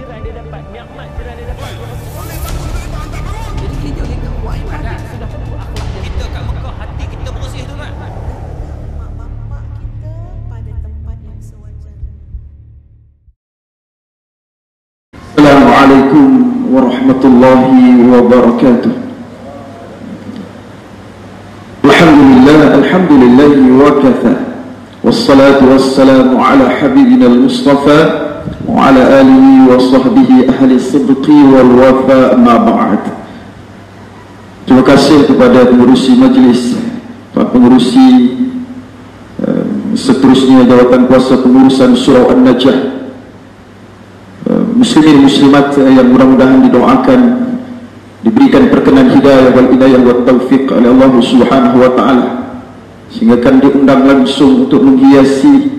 jiran dia dapat, nikmat jiran dia dapat. Jadi kita kita buat ibadat. Sudah tentu akhlak dia. Kita kat Mekah hati kita bersih tu kan. Mak bapak kita pada tempat yang sewajarnya. Assalamualaikum warahmatullahi wabarakatuh. Alhamdulillah wa katha. Wassalatu wassalamu ala habibina al-Mustafa wa ala alihi wa sahbihi ahli sidqi wal wafa ma ba'd. Terima kasih kepada pengurusi majlis, para pengurusi seterusnya jawatan kuasa pengurusan surau An-Najah, muslimin muslimat yang mudah-mudahan didoakan diberikan perkenan hidayah wal hidayah wa taufiq oleh Allah Subhanahu wa taala, sehingga kan diundang langsung untuk menghiasi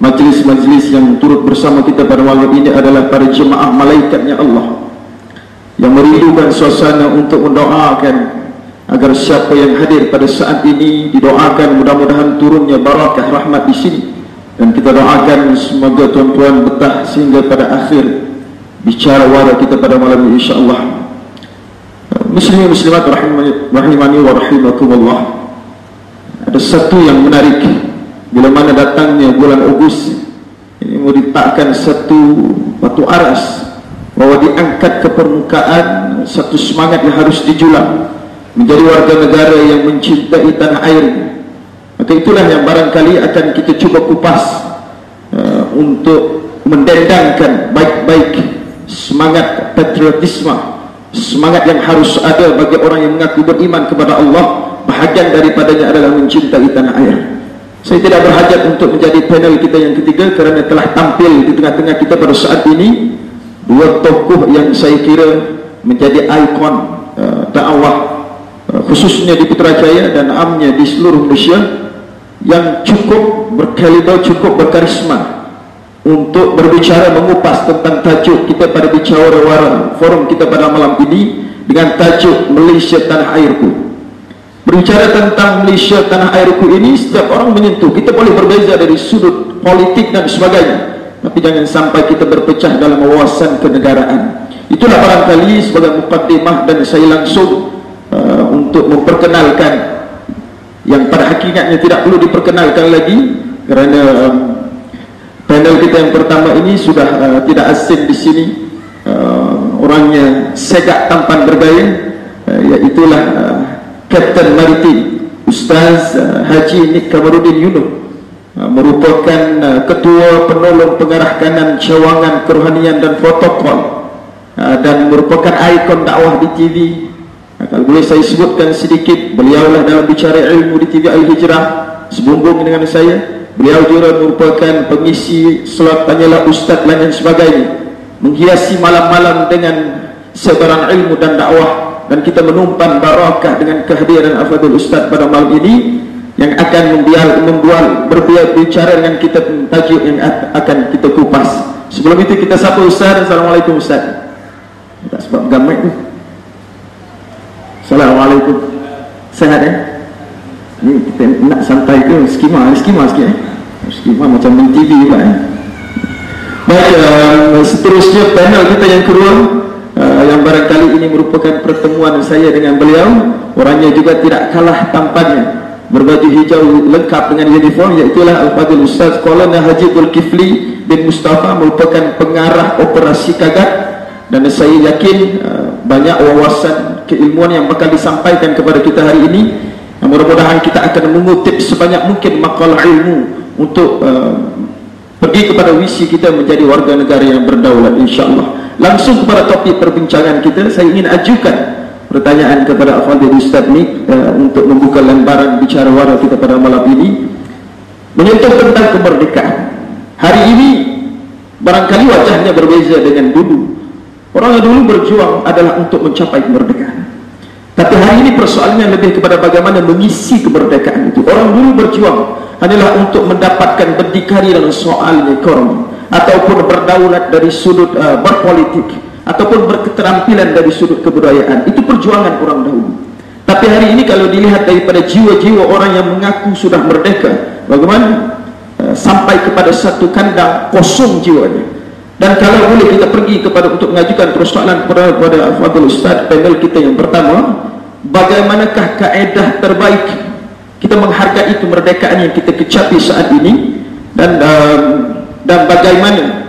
majlis-majlis yang turut bersama kita pada malam ini adalah para jemaah malaikatnya Allah yang merindukan suasana untuk mendoakan agar siapa yang hadir pada saat ini didoakan mudah-mudahan turunnya barakah rahmat di sini, dan kita doakan semoga tuan-tuan betah sehingga pada akhir bicara wara kita pada malam ini insya-Allah. Muslimin muslimat rahimani wa rahimakumullah. Ada satu yang menarik bila mana datangnya bulan Ogos ini, mau diletakkan satu batu aras bahwa diangkat ke permukaan satu semangat yang harus dijulang menjadi warga negara yang mencintai tanah air. Maka itulah yang barangkali akan kita cuba kupas untuk mendendangkan baik-baik semangat patriotisme, semangat yang harus ada bagi orang yang mengaku beriman kepada Allah. Bahagian daripadanya adalah mencintai tanah air. Saya tidak berhajat untuk menjadi panel kita yang ketiga kerana telah tampil di tengah-tengah kita pada saat ini dua tokoh yang saya kira menjadi ikon dakwah khususnya di Putrajaya dan amnya di seluruh Malaysia, yang cukup berkaliber, cukup berkarisma untuk berbicara mengupas tentang tajuk kita pada bicara wara forum kita pada malam ini dengan tajuk Malaysia Tanah Airku. Berbicara tentang Malaysia Tanah Airku ini, setiap orang menyentuh. Kita boleh berbeza dari sudut politik dan sebagainya, tapi jangan sampai kita berpecah dalam wawasan kenegaraan. Itulah barangkali sebagai mukaddimah, dan saya langsung untuk memperkenalkan yang pada hakikatnya tidak perlu diperkenalkan lagi kerana panel kita yang pertama ini sudah tidak asing di sini. Orangnya segak tampan bergaya, iaitulah Kapten Maritim Ustaz Haji Nik Kamarudin Yunuh, merupakan ketua penolong pengarah kanan cawangan kerohanian dan protokol, dan merupakan ikon dakwah di TV. Kalau boleh saya sebutkan sedikit, beliaulah dalam bicara ilmu di TV Al-Hijrah sebumbung dengan saya. Beliau juga merupakan pengisi slot Tanyalah Ustaz dan sebagainya, menghiasi malam-malam dengan sebarang ilmu dan dakwah. Dan kita menumpan barakah dengan kehadiran Afadul Ustaz pada malam ini yang akan berbicara dengan kita tajuk yang akan kita kupas. Sebelum itu kita sapa Ustaz. Assalamualaikum Ustaz. Tak sebab gamek tu. Assalamualaikum. Sehat Ni kita nak santai ke skema sikit skema macam di TV pula Baik, seterusnya panel kita yang kedua, yang barangkali ini merupakan pertemuan saya dengan beliau. Orangnya juga tidak kalah tampannya, berbaju hijau lengkap dengan uniform, iaitulah Al-Fadhil Ustaz Kolonel Haji Zulkifli bin Mustafa, merupakan pengarah operasi Kagat. Dan saya yakin banyak wawasan keilmuan yang bakal disampaikan kepada kita hari ini. Mudah-mudahan kita akan mengutip sebanyak mungkin makalah ilmu untuk pergi kepada visi kita menjadi warga negara yang berdaulat insya-Allah. Langsung kepada topik perbincangan kita, saya ingin ajukan pertanyaan kepada Al-Fadhil Ustaz Nik untuk membuka lembaran bicara wara kita pada malam ini, menyentuh tentang kemerdekaan. Hari ini barangkali wajahnya berbeza dengan dulu. Orang yang dulu berjuang adalah untuk mencapai kemerdekaan, tapi hari ini persoalannya lebih kepada bagaimana mengisi kemerdekaan itu. Orang dulu berjuang hanyalah untuk mendapatkan berdikari dalam soal ekonomi, ataupun berdaulat dari sudut berpolitik, ataupun berketerampilan dari sudut kebudayaan. Itu perjuangan orang dahulu. Tapi hari ini kalau dilihat daripada jiwa-jiwa orang yang mengaku sudah merdeka, bagaimana sampai kepada satu kandang kosong jiwanya. Dan kalau boleh kita pergi kepada untuk mengajukan persoalan kepada Fadil Ustaz panel kita yang pertama, bagaimanakah kaedah terbaik kita menghargai kemerdekaan yang kita kecapi saat ini, dan bagaimana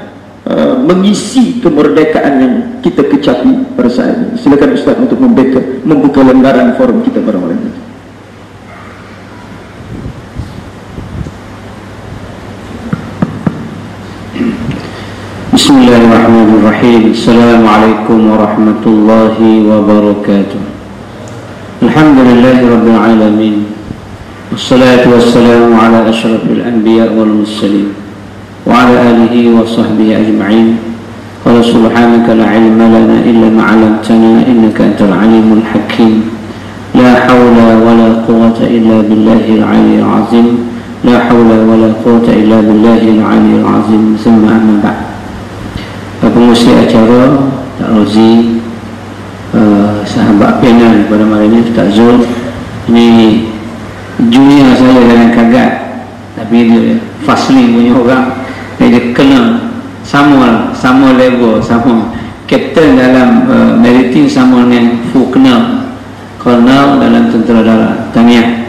mengisi kemerdekaan yang kita kecapi pada saat ini. Silakan Ustaz untuk membuka lembaran forum kita pada malam ini. Bismillahirrahmanirrahim. Assalamualaikum warahmatullahi wabarakatuh. Alhamdulillahi rabbil alamin. Wassalatu wassalamu ala asyrafil anbiya wal mursalin wa ala alihi wa sahbihi ajma'in. Qala subhanaka la ilma lana illa ma 'allamtana innaka antal alimul hakim. La hawla wa la quwwata illa billahil 'aliyyil 'azim. La hawla wa la quwwata illa billahil 'aliyyil 'azim. Thumma amma ba'd. Pengurusi acara Tak Rozi, sahabat panel pada malam ini Ustaz Zul, ini junior saya dalam kagat, tapi dia Fasli punya orang, dia kena sama level, sama kapten dalam maritim, sama dengan Colonel dalam tentera darat. Tahniah.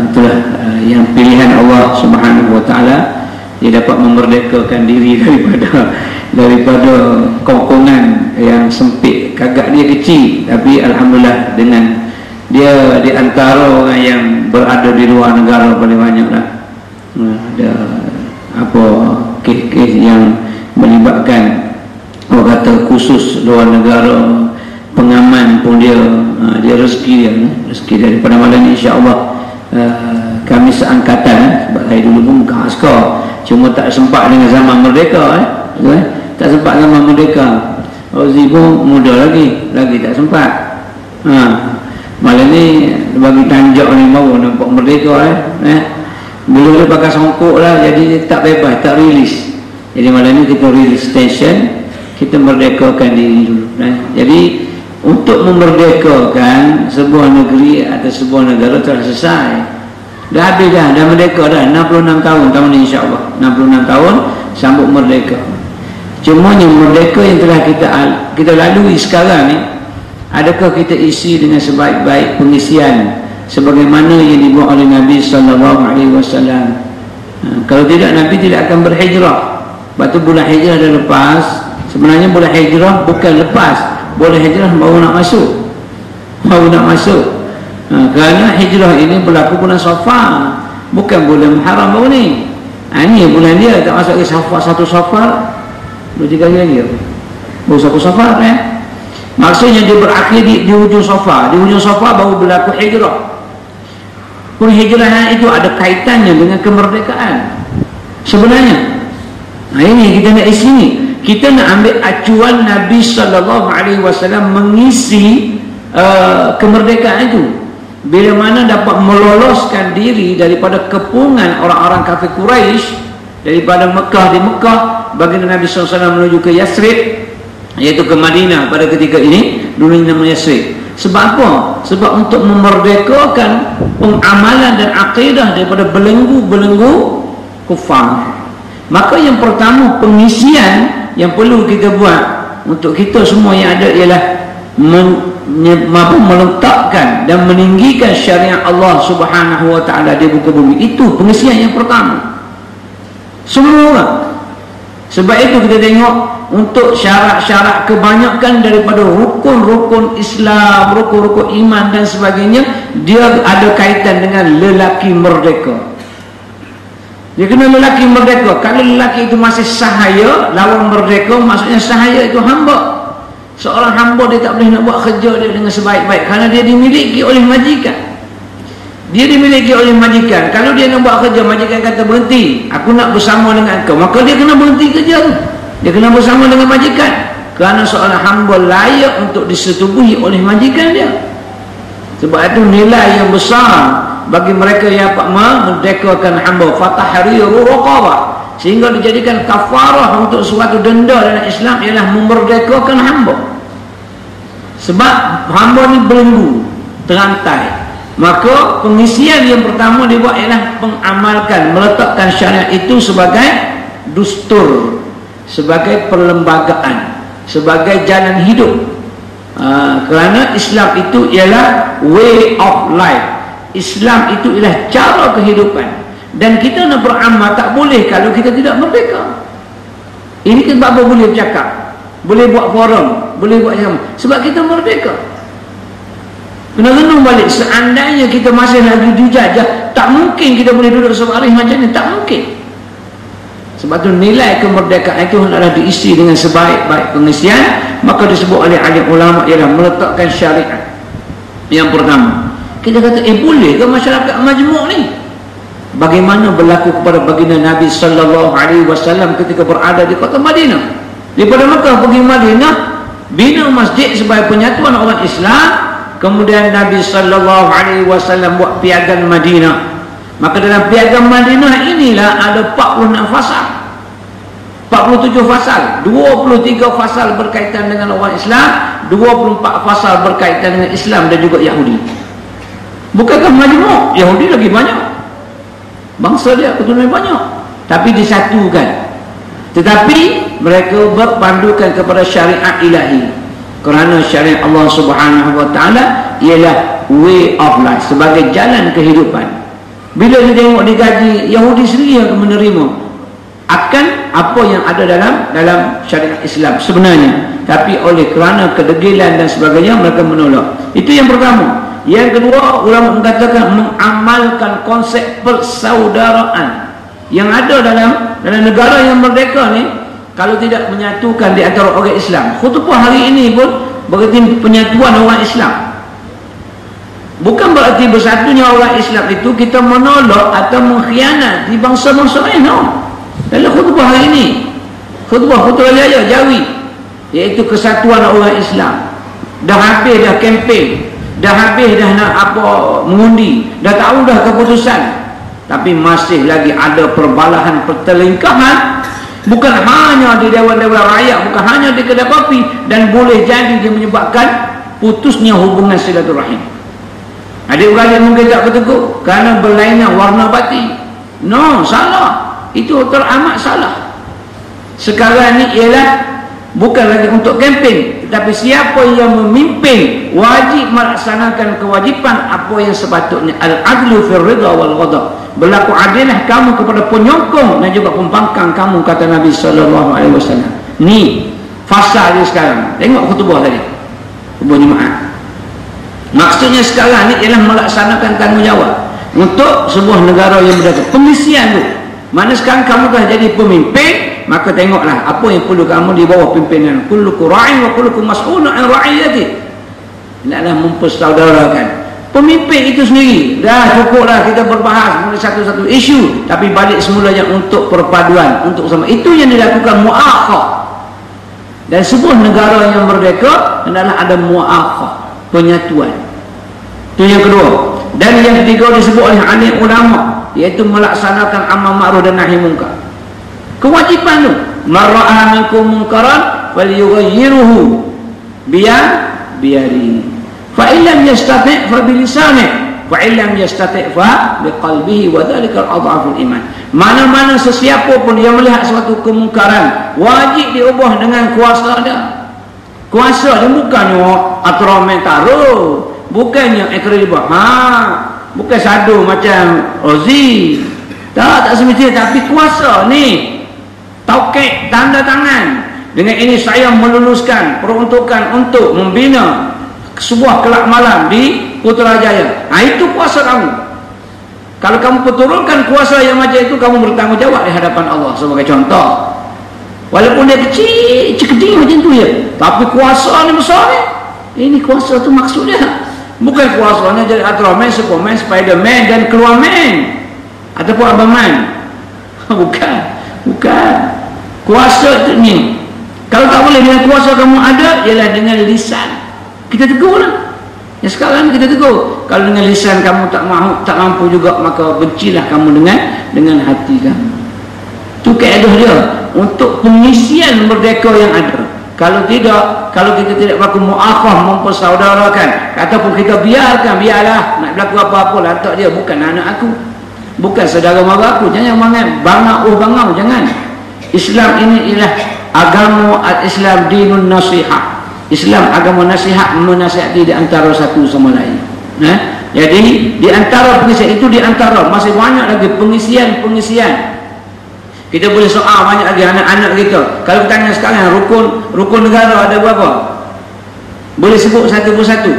Itulah yang pilihan Allah Subhanahu Wa Taala, dia dapat memerdekakan diri daripada kongkongan yang sempit. Kagak dia kecil, tapi alhamdulillah dengan dia di antara orang yang berada di luar negara paling banyak lah. Ada apa kes-kes yang melibatkan orang kata khusus luar negara, pengaman pun dia rezeki daripada malam ni, insya-Allah. Kami seangkatan, sebab saya dulu pun bukan askar, cuma tak sempat dengan zaman merdeka tak sempat zaman merdeka. Rozi pun muda lagi tak sempat. Malam ni bagi tanjak ni baru nampak merdeka bila dia pakai songkok lah, jadi tak bebas, tak rilis. Jadi malam ni kita rilis station, kita merdekakan diri dulu. Jadi untuk memerdekakan sebuah negeri atau sebuah negara telah selesai, dah habis dah merdeka dah. 66 tahun tahun ni, insya-Allah 66 tahun sambut merdeka. Cuma yang merdeka yang telah kita lalui sekarang ni, adakah kita isi dengan sebaik-baik pengisian sebagaimana yang dibuat oleh Nabi sallallahu alaihi wasallam? Kalau tidak, Nabi tidak akan berhijrah. Waktu bulan hijrah dah lepas. Sebenarnya bulan hijrah bukan lepas, bulan hijrah baru nak masuk. Kerana hijrah ini berlaku bulan Safar, bukan bulan Muharram baru ni. Ini bulan dia tak masuk ke Safar, 1 Safar 2-3 hari lagi. Baru 1 Safar maksudnya dia berakhir di hujung Safar. Di hujung Safar baru berlaku hijrah. Penghijrahan itu ada kaitannya dengan kemerdekaan sebenarnya. Ini kita nak isi ni. Kita nak ambil acuan Nabi sallallahu alaihi wasallam mengisi kemerdekaan itu. Bila mana dapat meloloskan diri daripada kepungan orang-orang kafir Quraisy, daripada Mekah. Di Mekah baginda Nabi SAW menuju ke Yasrib, iaitu ke Madinah pada ketika ini, dulunya nama Yasrib. Sebab apa? Sebab untuk memerdekakan pengamalan dan akidah daripada belenggu kufar. Maka yang pertama, pengisian yang perlu kita buat untuk kita semua yang ada ialah meletakkan dan meninggikan syariat Allah Subhanahu Wa Taala di muka bumi. Itu pengisian yang pertama semua orang. Sebab itu kita tengok untuk syarat-syarat kebanyakan daripada rukun-rukun Islam, rukun-rukun iman dan sebagainya, dia ada kaitan dengan lelaki merdeka. Dia kena lelaki merdeka. Kalau lelaki itu masih sahaya, lawan merdeka, maksudnya sahaya itu hamba. Seorang hamba dia tak boleh nak buat kerja dia dengan sebaik-baik kerana dia dimiliki oleh majikan. Kalau dia nak buat kerja, majikan kata berhenti, aku nak bersama dengan kau, maka dia kena berhenti kerja tu. Dia kena bersama dengan majikan, kerana seorang hamba layak untuk disetubuhi oleh majikan dia. Sebab itu nilai yang besar bagi mereka yang merdekakan hamba, fatahriru raqabah, sehingga dijadikan kafarah untuk suatu denda dalam Islam ialah memerdekakan hamba. Sebab hamba ni belenggu, terantai. Maka pengisian yang pertama dibuat ialah mengamalkan, meletakkan syariat itu sebagai dustur, sebagai perlembagaan. sebagai jalan hidup. Kerana Islam itu ialah way of life. Islam itu ialah cara kehidupan. Dan kita nak beramal tak boleh kalau kita tidak merdeka. Ini kita apa boleh bercakap, boleh buat forum, boleh buat macam, sebab kita merdeka. Kena renung balik, seandainya kita masih lagi dijajah, tak mungkin kita boleh duduk sebaris macam ni, tak mungkin. Sebab tu nilai kemerdekaan itu hendaklah diisi dengan sebaik-baik pengisian. Maka disebut oleh alim ulama ialah meletakkan syariat. Yang pertama, kita kata boleh ke masyarakat majmuk ni? Bagaimana berlaku kepada baginda Nabi sallallahu alaihi wasallam ketika berada di kota Madinah? Daripada Mekah pergi Madinah, bina masjid sebagai penyatuan orang Islam. Kemudian Nabi sallallahu alaihi wasallam buat piagam Madinah. Maka dalam piagam Madinah inilah ada 46 fasal, 47 fasal, 23 fasal berkaitan dengan orang Islam, 24 fasal berkaitan dengan Islam dan juga Yahudi. Bukankah majmuk? Yahudi lagi banyak, bangsa dia keturunan banyak, tapi disatukan. Tetapi mereka berpandukan kepada syariat ilahi, kerana syariat Allah Subhanahu wa taala ialah way of life, sebagai jalan kehidupan. Bila dia tengok digaji, Yahudi sendiri yang menerima akan apa yang ada dalam syariat Islam sebenarnya, tapi oleh kerana kedegilan dan sebagainya mereka menolak. Itu yang pertama. Yang kedua, ulama mengatakan mengamalkan konsep persaudaraan yang ada dalam negara yang merdeka ni. Kalau tidak menyatukan di antara orang Islam, khutbah hari ini pun berarti penyatuan orang Islam. Bukan berarti bersatunya orang Islam itu kita menolak atau mengkhianat di bangsa-bangsa lain. No. Dalam khutbah hari ini, khutbah Putrajaya Jawi, iaitu kesatuan orang Islam, dah habis dah kempen, dah habis dah nak apa mengundi, dah tahu dah keputusan, tapi masih lagi ada perbalahan, pertelingkahan. Bukan hanya di dewan-dewan rakyat, bukan hanya di kedai kopi, dan boleh jadi dia menyebabkan putusnya hubungan silaturahim. Adik-beradik mungkin tak bertegur kerana berlainan warna batin. No, salah. Itu teramat salah. Sekarang ni ialah bukan lagi untuk kempen, tetapi siapa yang memimpin wajib melaksanakan kewajipan apa yang sepatutnya. Al-adlu fil ridha wal ghadab. Berlaku adillah kamu kepada penyokong dan juga pembangkang kamu, kata Nabi sallallahu alaihi wasallam. Ni fasa dia sekarang. Tengok khutbah tadi, khutbah Jumaat. Maksudnya sekarang ni ialah melaksanakan tanggungjawab untuk sebuah negara yang merdeka. Pengisian tu, mana sekarang kamu dah jadi pemimpin, maka tengoklah apa yang perlu kamu di bawah pimpinan. Kullukum ra'in wa kullukum mas'ulun 'an ra'iyati. Hendaklah mempersaudarakan pemimpin itu sendiri. Dah cukuplah kita berbahas mengenai satu-satu isu, tapi balik semulanya untuk perpaduan, untuk sama. Itu yang dilakukan mu'akhah. Dan sebuah negara yang merdeka hendaklah ada mu'akhah, penyatuan. Itu yang kedua. Dan yang ketiga disebut oleh alim ulama, iaitu melaksanakan amal ma'ruf dan nahi munkar. Kewajipan tu, man ra'a minkum munkaran falyughayyirhu biyadihi, fa in lam yastati' fa bilisanihi, fa in lam yastati' fa biqalbihi, wa dhalika adhaful iman. Mana-mana sesiapa pun yang melihat suatu kemungkaran, wajib diubah dengan kuasa dia. Kuasa dia bukannya aturan taruh, bukannya ikribah, bukan sadu macam Rozi, tak semestinya, tapi kuasa ni taukid, tanda tangan. Dengan ini saya meluluskan peruntukan untuk membina sebuah kelab malam di Putrajaya. Itu kuasa kamu. Kalau kamu perturunkan kuasa yang macam itu, kamu bertanggungjawab di hadapan Allah. Sebagai contoh, walaupun dia kecil macam tu ya, tapi kuasa ni besar ni. Ini kuasa tu maksudnya bukan kuasanya jadi Ultraman, Superman, Spiderman dan keluar man ataupun Abaman. Bukan kuasa itu ni. Kalau tak boleh dengan kuasa kamu ada, ialah dengan lisan. Kita tegur lah. Ya, sekarang kita tegur. Kalau dengan lisan kamu tak mampu juga, maka bencilah kamu dengan hati kamu. Itu kaedah dia untuk pengisian merdeka yang ada. Kalau tidak, kalau kita tidak berlaku mu'akhah, mempersaudarakan, ataupun kita biarlah nak berlaku apa-apa, lantak dia bukan anak aku, bukan saudara mara aku, jangan bangau, jangan. Islam ini ialah agama al-Islam dinun nasihah. Islam agama nasihat, menasihati di antara satu sama lain. Jadi di antara pengisian itu, di antara masih banyak lagi pengisian. Kita boleh soal banyak lagi anak-anak kita. Kalau kita tanya sekarang rukun negara ada berapa? Boleh sebut satu persatu.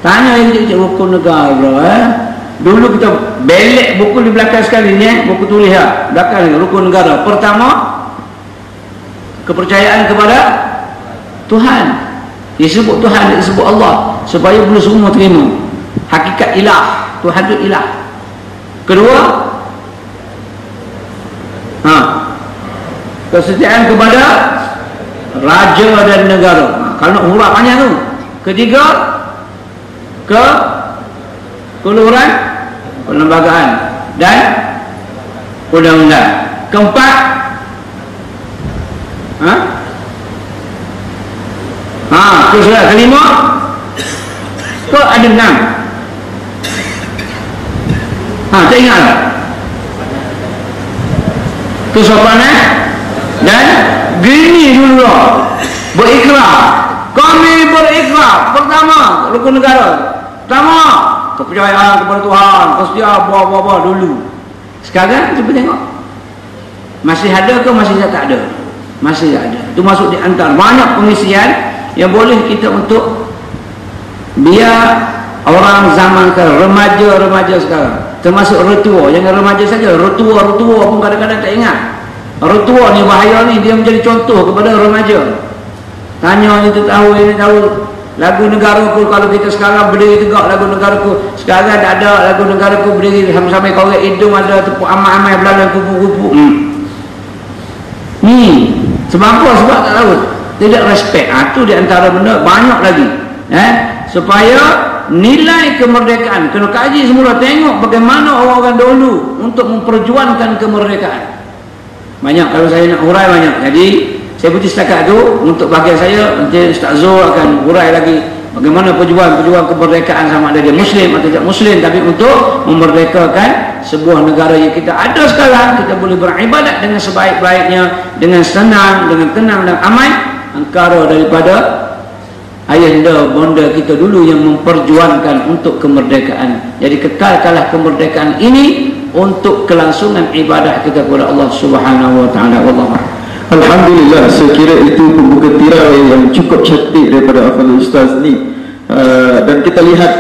Tanya yang rukun negara. Dulu kita belek buku di belakang sekali ni, buku tulis belakang ni, rukun negara. Pertama, kepercayaan kepada Tuhan. Disebut Tuhan, disebut Allah, supaya boleh semua terima hakikat ilah, Tuhan itu ilah. Kedua, kesetiaan kepada raja dan negara. Kalau nak huruf banyak tu. Ketiga, keluhuran perlembagaan dan undang-undang. Keempat, kelima, ada 6. Tak ingat tak? Kesopanan dan gini dulu berikrar. Kami berikrar. Pertama, rukun negara. Pertama, kepercayaan kepada Tuhan, kesetiaan buah-buah dulu. Sekarang cuba tengok, masih ada ke masih tak ada? Masih ada. Itu masuk di antara banyak pengisian yang boleh kita untuk biar orang zaman sekarang, remaja sekarang, termasuk retua, jangan remaja saja, retua pun kadang-kadang tak ingat. Retua ni bahaya ni, dia menjadi contoh kepada remaja. Tanya ni tahu, ini tahu. Lagu negaraku, kalau kita sekarang berdiri tegak lagu negaraku, sekarang tak ada lagu negaraku berdiri sampai korek hidung, ada tepuk amai-amai belalang kupu-kupu. Ni sebab apa? Sebab tak tahu, tidak respect. Itu di antara benda banyak lagi. Supaya nilai kemerdekaan kena kaji semula, tengok bagaimana orang-orang dulu untuk memperjuangkan kemerdekaan. Banyak, kalau saya nak hurai banyak. Jadi saya putih setakat tu untuk bahagian saya. Nanti Ustaz Zul akan hurai lagi bagaimana pejuang kemerdekaan, sama ada dia Muslim atau tidak Muslim, tapi untuk memerdekakan sebuah negara yang kita ada sekarang. Kita boleh beribadat dengan sebaik-baiknya, dengan senang, dengan tenang dan aman, angkara daripada ayahanda bonda kita dulu yang memperjuangkan untuk kemerdekaan. Jadi kekalkanlah kemerdekaan ini untuk kelangsungan ibadah kita kepada Allah Subhanahu wa taala. Wallahu Alhamdulillah, saya kira itu pembuka tirai yang cukup cantik daripada Afdal Ustaz ni. Dan kita lihat,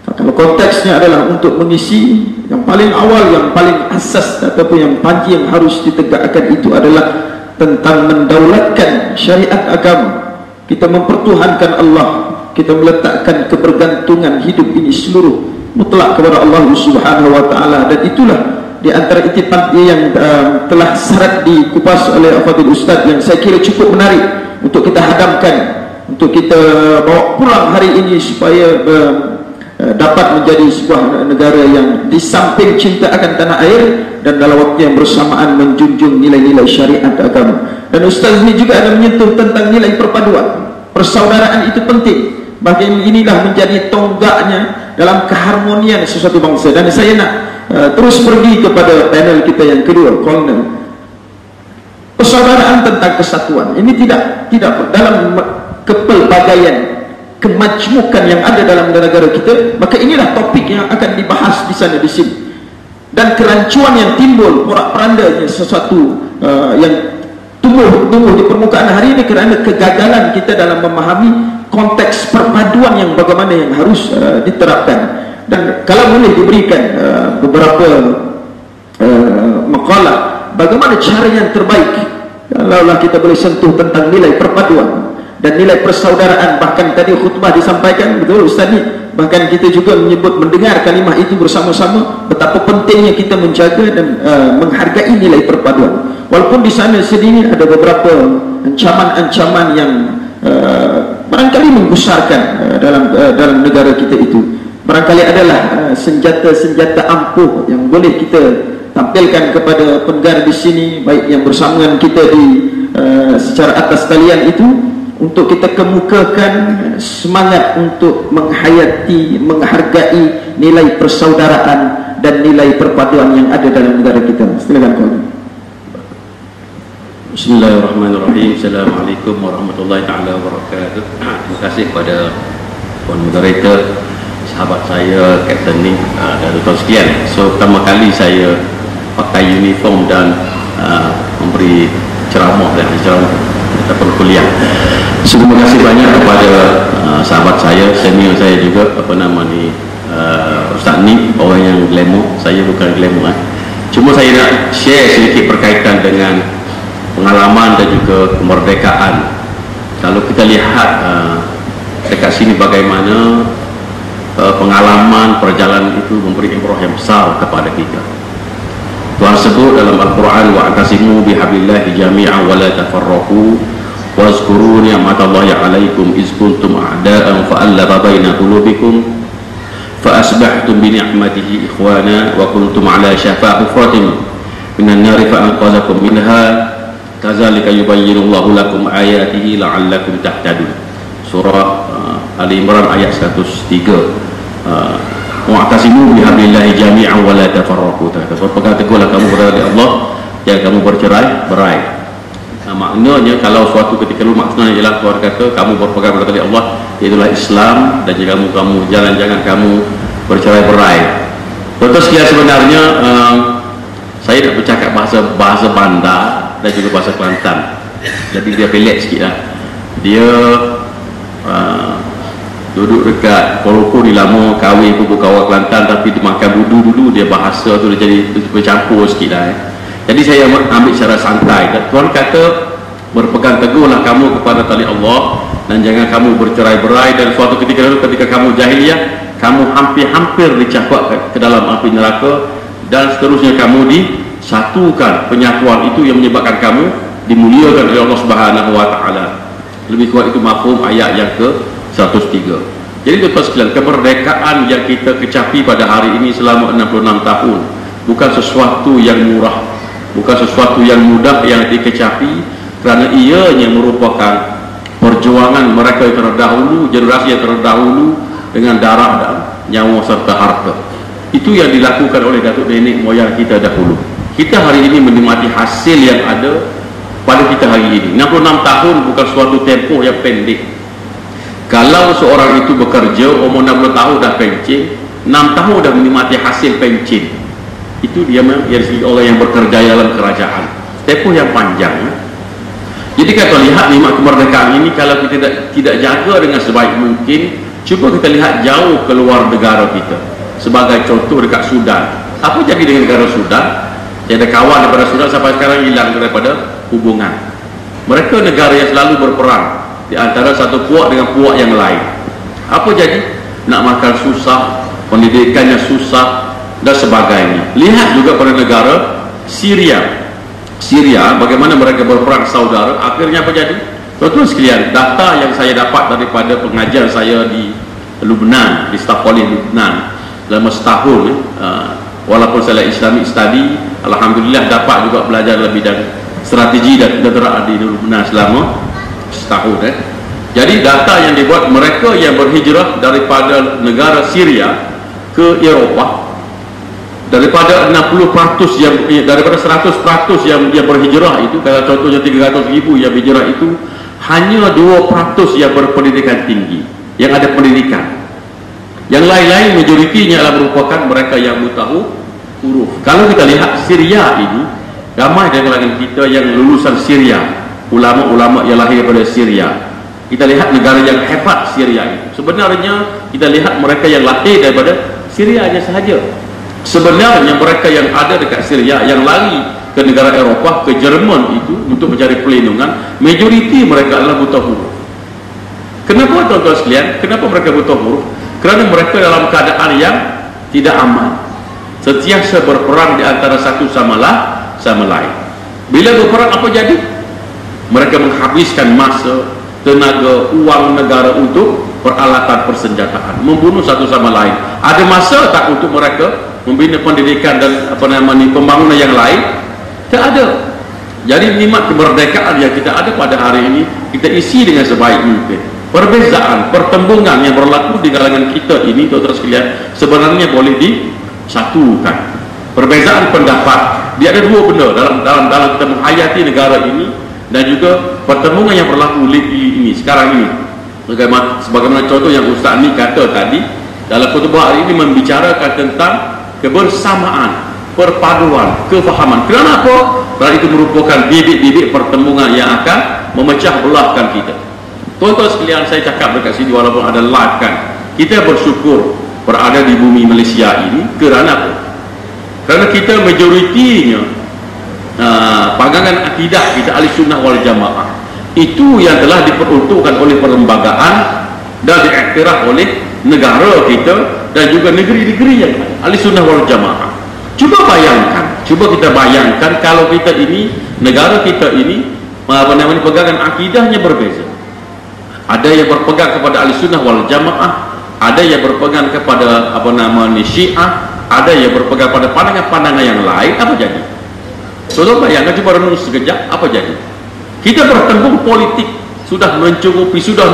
kalau konteksnya adalah untuk mengisi yang paling awal, yang paling asas ataupun yang panji yang harus ditegakkan itu adalah tentang mendaulatkan syariat agama. Kita mempertuhankan Allah, kita meletakkan kebergantungan hidup ini seluruh mutlak kepada Allah Subhanahu wa taala. Dan itulah di antara ittifaq yang telah syarat dikupas oleh Afdal Ustaz, yang saya kira cukup menarik untuk kita hadamkan, untuk kita bawa pulang hari ini, supaya dapat menjadi sebuah negara yang di samping cinta akan tanah air dan dalam waktu yang bersamaan menjunjung nilai-nilai syariat agama. Dan Ustaz ini juga ada menyentuh tentang nilai perpaduan. Persaudaraan itu penting. Bahagian inilah menjadi tonggaknya dalam keharmonian sesuatu bangsa. Dan saya nak terus pergi kepada panel kita yang kedua, Kolonel. Persaudaraan tentang kesatuan ini tidak dalam kepelbagaian, kemajmukan yang ada dalam negara kita. Maka inilah topik yang akan dibahas di sana di sini. Dan kerancuan yang timbul, porak-porandanya sesuatu yang tumbuh di permukaan hari ini kerana kegagalan kita dalam memahami konteks perpaduan yang bagaimana yang harus diterapkan. Dan kalau boleh diberikan beberapa makalah bagaimana cara yang terbaik, kalaulah kita boleh sentuh tentang nilai perpaduan dan nilai persaudaraan. Bahkan tadi khutbah disampaikan, betul Ustaz ni, bahkan kita juga menyebut, mendengar kalimah itu bersama-sama, betapa pentingnya kita menjaga dan menghargai nilai perpaduan. Walaupun di sana sendiri ada beberapa ancaman-ancaman yang barangkali menggusarkan dalam negara kita itu. Barangkali adalah senjata-senjata ampuh yang boleh kita tampilkan kepada pendengar di sini, baik yang bersama dengan kita di secara atas talian itu, untuk kita kemukakan semangat untuk menghayati, menghargai nilai persaudaraan dan nilai perpaduan yang ada dalam negara kita. Silakan Kolonel. Bismillahirrahmanirrahim. Assalamualaikum warahmatullahi taala wabarakatuh. Terima kasih kepada Puan Moderator, sahabat saya Kapten Ning dan tuan sekalian. So pertama kali saya pakai uniform dan memberi ceramah dan ataupun kuliah. So, terima kasih banyak kepada sahabat saya, senior saya juga, Ustaz Ning, orang yang glamour. Saya bukan glamour. Cuma saya nak share sedikit berkaitan dengan pengalaman dan juga kemerdekaan. Kalau kita lihat dekat sini bagaimana pengalaman perjalanan itu memberi ibrah yang besar kepada kita. Tuhan sebut dalam Al-Quran, wa'tasimu bihablillahi jami'an wa la tafarraqu wazkuru ni'matallahi 'alaikum iz kuntum a'da'an fa'alafa baina qulubikum fa asbahtum bi ni'matihi ikhwana wa kuntum 'ala syafa' hufratin minan nari fa anqadhakum minha kadzalika yubayyinullahu lakum ayatihi la'allakum tahtadun. Surah Ali Imran ayat 103. Wa'tasimu bihablillahi jami'an wa la tafarraqu. Berpegang teguhlah kamu kepada Allah, jangan kamu bercerai-berai. Maknanya kalau suatu ketika lu maksudnya ialah Tuhan kata kamu berpegang kepada Allah, itulah Islam, dan jika kamu jangan kamu bercerai-berai. Terus sebenarnya saya nak bercakap bahasa bandar dan juga bahasa Kelantan, jadi dia pelik sikit lah. Dia duduk dekat Koloko di lama kahwin pun kawan Kelantan, tapi dia makan budu dulu, dia bahasa tu dia jadi bercampur sikit lah. Jadi saya ambil secara santai. Tuhan kata berpegang teguhlah kamu kepada tali Allah dan jangan kamu bercerai-berai. Dan suatu ketika dulu ketika kamu jahiliyah, kamu hampir-hampir dicakap ke dalam api neraka, dan seterusnya kamu disatukan. Penyatuan itu yang menyebabkan kamu dimuliakan oleh Allah Subhanahu wa taala. Lebih kuat itu mafhum ayat yang ke 103. Jadi tuan sekalian, kemerdekaan yang kita kecapi pada hari ini selama 66 tahun bukan sesuatu yang murah, bukan sesuatu yang mudah yang dikecapi, kerana ianya merupakan perjuangan mereka yang terdahulu, generasi yang terdahulu, dengan darah dan nyawa serta harta. Itu yang dilakukan oleh datuk nenek moyang kita dahulu. Kita hari ini menikmati hasil yang ada pada kita hari ini. 66 tahun bukan suatu tempoh yang pendek. Kalau seorang itu bekerja umur 60 tahun dah pencen, 6 tahun dah menikmati hasil pencen, itu dia dari segi orang yang bekerja dalam kerajaan, tempoh yang panjang. Jadi kita lihat nikmat kemerdekaan ini, kalau kita tidak jaga dengan sebaik mungkin, cuba kita lihat jauh keluar negara kita. Sebagai contoh dekat Sudan, apa jadi dengan negara Sudan? Saya ada kawan daripada Sudan sampai sekarang hilang daripada hubungan. Mereka negara yang selalu berperang di antara satu puak dengan puak yang lain. Apa jadi? Nak makan susah, pendidikannya susah dan sebagainya. Lihat juga pada negara Syria. Syria, bagaimana mereka berperang saudara, akhirnya apa jadi? Tuan-tuan sekalian, data yang saya dapat daripada pengajar saya di Lebanon, di Staff College Lebanon, selama setahun, walaupun saya Islamic Study, alhamdulillah dapat juga belajar lebih dan strategi dan ketenteraan di Lebanon selama setahun. Jadi data yang dibuat, mereka yang berhijrah daripada negara Syria ke Eropah, daripada 60% yang daripada 100% yang berhijrah itu, kalau contohnya 300,000 yang berhijrah itu, hanya 2% yang berpendidikan tinggi, yang ada pendidikan. Yang lain-lain majoritinya adalah merupakan mereka yang buta huruf. Kalau kita lihat Syria ini, ramai dari kalangan kita yang lulusan Syria, ulama-ulama yang lahir daripada Syria. Kita lihat negara yang hebat Syria itu. Sebenarnya kita lihat mereka yang lahir daripada Syria hanya sahaja. Sebenarnya mereka yang ada dekat Syria, yang lari ke negara Eropah, ke Jerman itu untuk mencari perlindungan, majoriti mereka adalah buta huruf. Kenapa tuan-tuan sekalian? Kenapa mereka buta huruf? Kerana mereka dalam keadaan yang tidak aman, sentiasa berperang di antara satu sama lain. Bila berperang apa jadi? Mereka menghabiskan masa, tenaga, uang negara untuk peralatan persenjataan, membunuh satu sama lain. Ada masa tak untuk mereka membina pendidikan dan pembangunan yang lain? Tak ada. Jadi nikmat kemerdekaan yang kita ada pada hari ini, kita isi dengan sebaik mungkin. Perbezaan, pertembungan yang berlaku di kalangan kita ini, tuan-tuan sekalian, sebenarnya boleh disatukan. Perbezaan pendapat, dia ada dua benda dalam kita menghayati negara ini. Dan juga pertemuan yang berlaku ini sekarang ini, sebagaimana contoh yang Ustaz ni kata tadi dalam khutbah hari ini, membicarakan tentang kebersamaan, perpaduan, kefahaman. Kenapa? Kerana itu merupakan bibit-bibit pertemuan yang akan memecah belahkan kita. Tuan-tuan sekalian, saya cakap dekat sini walaupun ada live kan, kita bersyukur berada di bumi Malaysia ini. Kerana apa? Kerana kita majoritinya pandangan akidah kita ahli sunnah wal jamaah itu yang telah diperuntukkan oleh perlembagaan dan diiktiraf oleh negara kita dan juga negeri-negeri yang lain, ahli sunnah wal jamaah. Cuba kita bayangkan kalau kita ini, negara kita ini, pegangan akidahnya berbeza. Ada yang berpegang kepada ahli sunnah wal jamaah, ada yang berpegang kepada Syiah, ada yang berpegang pada pandangan-pandangan yang lain. Apa jadi? Saudara bayangkan, cuba renung sekejap, apa jadi? Kita bertembung politik sudah mencukupi, sudah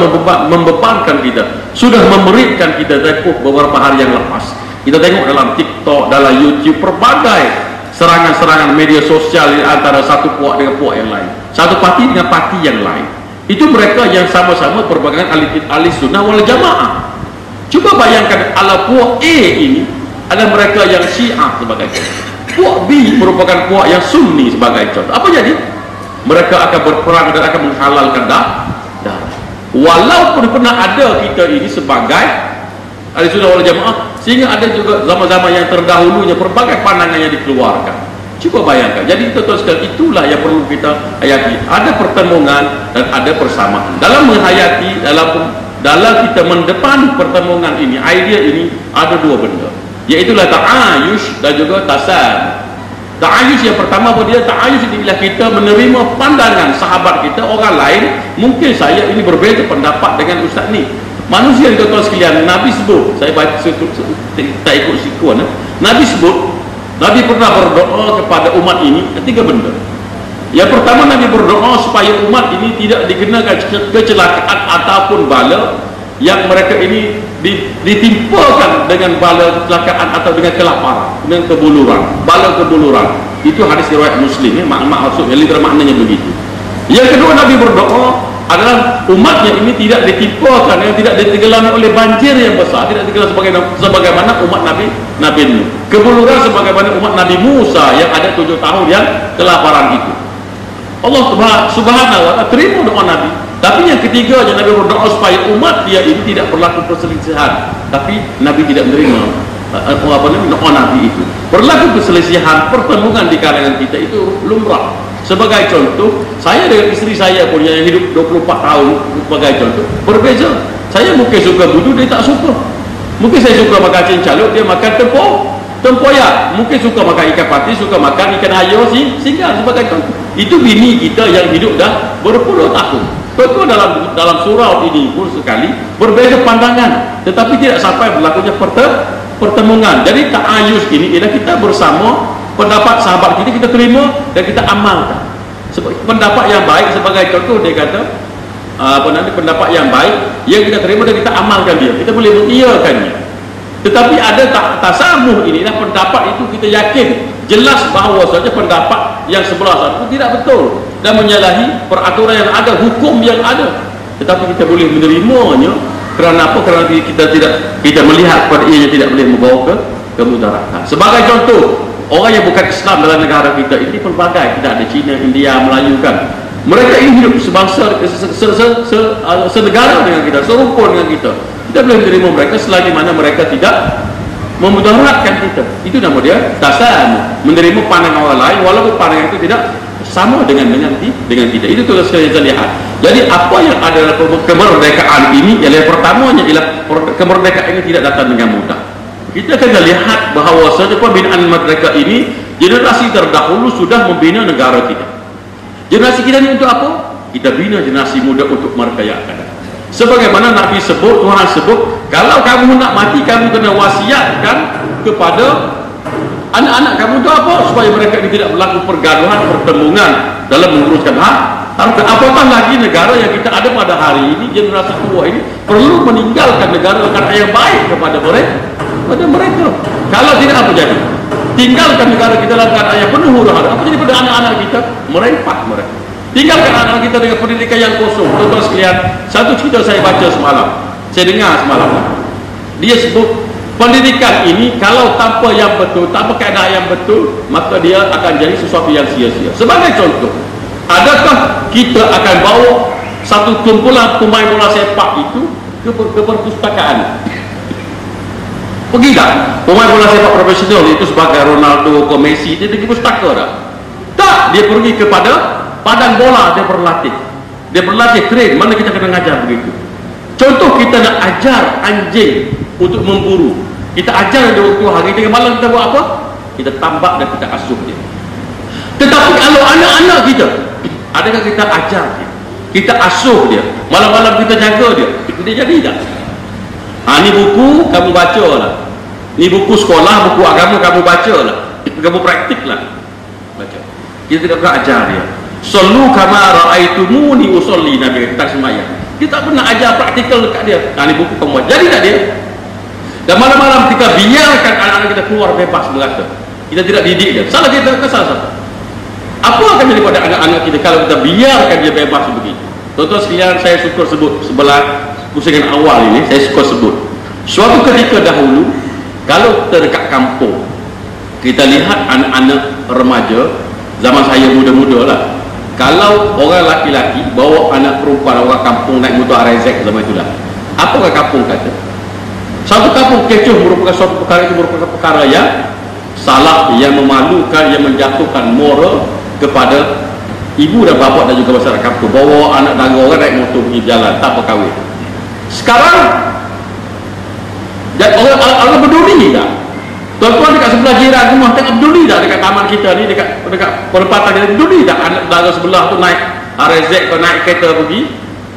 membebankan kita, sudah memeritkan kita tempoh beberapa hari yang lepas. Kita tengok dalam TikTok, dalam YouTube, berbagai serangan-serangan media sosial antara satu puak dengan puak yang lain, satu parti dengan parti yang lain. Itu mereka yang sama-sama berpegangan ahli sunnah wal jamaah. Cuba bayangkan, ala puak A ini adalah mereka yang Syiah sebagai contoh, puak B merupakan puak yang Sunni sebagai contoh. Apa jadi? Mereka akan berperang dan akan menghalalkan darah. Walaupun pernah ada kita ini sebagai ahli sunnah wal jamaah, sehingga ada juga zaman-zaman yang terdahulunya berbagai pandangan yang dikeluarkan. Cuba bayangkan. Jadi itulah yang perlu kita hayati. Ada pertemuan dan ada persamaan. Dalam menghayati, dalam kita mendepani pertemuan ini, idea ini, ada dua benda, iaitulah ta'ayush dan juga tasam. Ta'ayush yang pertama apa dia? Ta'ayush inilah kita menerima pandangan sahabat kita, orang lain. Mungkin saya ini berbeza pendapat dengan ustaz ni. Manusia yang tuan-tuan sekalian, Nabi sebut, saya baca tak ikut sikuan, Nabi sebut, Nabi pernah berdoa kepada umat ini tiga benda. Yang pertama, Nabi berdoa supaya umat ini tidak dikenakan kecelakaan ataupun bala yang mereka ini ditimpakan dengan bala kecelakaan atau dengan kelaparan, dengan kebuluran, bala kebuluran. Itu hadis riwayat Muslim ya, maksudnya literal maknanya begitu. Yang kedua, Nabi berdoa adalah umatnya ini tidak ditimpakan, yang tidak ditenggelami oleh banjir yang besar, tidak ditenggelam sebagaimana umat Nabi Nuh, kebuluran sebagaimana umat Nabi Musa yang ada 7 tahun yang kelaparan itu. Allah subhanahu wa ta'ala terima doa Nabi. Tapi yang ketiga, yang Nabi berdoa supaya umat dia ini tidak berlaku perselisihan. Tapi Nabi tidak menerima doa Nabi itu. Berlaku perselisihan, pertemuan di kalangan kita itu lumrah. Sebagai contoh, saya dengan isteri saya pun yang hidup 24 tahun sebagai contoh, berbeza. Saya mungkin suka budu, dia tak suka. Mungkin saya suka makan cincaluk, dia makan tempoyak. Mungkin suka makan ikan pati, suka makan ikan ayo, singgah sebagai contoh. Itu bini kita yang hidup dah berpuluh tahun. Betul, dalam surau ini pun sekali berbeza pandangan, tetapi tidak sampai berlakunya pertemuan. Jadi ta'ayush ini ialah kita bersama, pendapat sahabat kita terima dan kita amalkan. Pendapat yang baik sebagai contoh, dia kata pendapat yang baik yang kita terima dan kita amalkan dia, kita boleh mengiyakannya. Tetapi ada tasamuh, inilah pendapat itu kita yakin jelas bahawa saja pendapat yang sebelah satu tidak betul dan menyalahi peraturan yang ada, hukum yang ada, tetapi kita boleh menerimanya. Kerana apa? Kerana kita melihat pada ia yang tidak boleh membawa ke mudaratan. Sebagai contoh, orang yang bukan Islam dalam negara kita ini pelbagai, kita ada Cina, India, Melayu kan. Mereka ini hidup sebangsa, senegara dengan kita, serumpun dengan kita. Kita boleh menerima mereka selagi mana mereka tidak memudaratkan kita. Itu nama dia tasam, menerima pandangan orang lain walaupun pandangan itu tidak sama dengan kita. Itu tugas sekali kita lihat. Jadi apa yang ada dalam kemerdekaan ini, yang pertamanya ialah kemerdekaan ini tidak datang dengan mudah. Kita kena lihat bahawa saja pembinaan merdeka ini, generasi terdahulu sudah membina negara kita. Generasi kita ini untuk apa? Kita bina generasi muda untuk merdayakan. Sebagaimana Nabi sebut, Tuhan sebut, kalau kamu nak mati, kamu kena wasiatkan kepada anak-anak kamu untuk apa? Supaya mereka ini tidak berlaku pergaduhan, pertemuan dalam menguruskan hak. Apatah lagi negara yang kita ada pada hari ini, generasi tua ini perlu meninggalkan negara dengan yang baik kepada mereka. Kalau tidak, apa jadi? Tinggalkan negara kita dalam keadaan yang penuh huru-hara. Apa jadi pada anak-anak kita? Merempat mereka. Tinggalkan anak kita dengan pendidikan yang kosong. Tuan-tuan sekalian, satu cerita saya baca semalam, saya dengar semalam. Dia sebut pendidikan ini kalau tanpa yang betul, tanpa keadaan yang betul, maka dia akan jadi sesuatu yang sia-sia. Sebagai contoh, adakah kita akan bawa satu kumpulan pemain bola sepak itu ke perpustakaan? Pergi tak? Pemain bola sepak profesional itu sebagai Ronaldo, Messi, dia pergi pustaka tak? Tak, dia pergi kepada padang bola, dia berlatih. Dia berlatih train, mana kita kena ngajar begitu. Contoh, kita nak ajar anjing untuk memburu. Kita ajar dia waktu hari, tengah malam kita buat apa? Kita tambak dan kita asuh dia. Tetapi kalau anak-anak kita, adakah kita ajar dia? Kita asuh dia, malam-malam kita jaga dia, dia jadi tak? Ni buku kamu baca lah, ni buku sekolah, buku agama kamu baca lah, kamu praktik lah baca. Kita tidak pernah ajar dia. Sallu kama ra'aitumuni usolli, Nabi kata sembahyang. Kita tak pernah ajar praktikal dekat dia. Ni buku kamu baca, jadi tak dia? Dan malam-malam kita biarkan anak-anak kita keluar bebas berkata, kita tidak didik dia. Salah kita ke salah? Apa akan jadi pada anak-anak kita kalau kita biarkan dia bebas begitu? Tuan-tuan sekalian, saya suka sebut sebelah pusingan awal ini, saya suka sebut suatu ketika dahulu, kalau kita dekat kampung, kita lihat anak-anak remaja zaman saya muda-muda lah, kalau orang laki-laki bawa anak perempuan orang kampung naik motor RZ zaman itulah, apakah kampung kata? Satu kampung kecoh merupakan suatu perkara, itu merupakan perkara yang salah, yang memalukan, yang menjatuhkan moral kepada ibu dan bapa dan juga masyarakat kampung. Bawa anak tangga orang naik motor pergi jalan, tak berkahwin. Sekarang orang berduri tak? Tuan-tuan dekat sebelah jiran rumah tengok berduri tak? Dekat taman kita ni, dekat perempatan kita berduri tak? Anak tangga sebelah tu naik RZ atau naik kereta pergi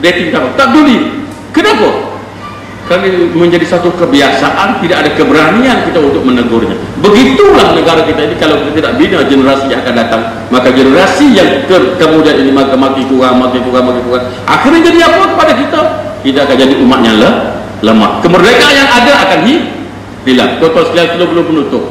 dating tak berduri. Kenapa? Kerana menjadi satu kebiasaan, tidak ada keberanian kita untuk menegurnya. Begitulah negara kita ini, kalau kita tidak bina generasi yang akan datang, maka generasi yang kemudian ini maka makin kurang. Akhirnya jadi apa kepada kita? Kita akan jadi umat yang lemah. Kemerdekaan yang ada akan hilang. Tuan-tuan sekalian, kita belum menutup.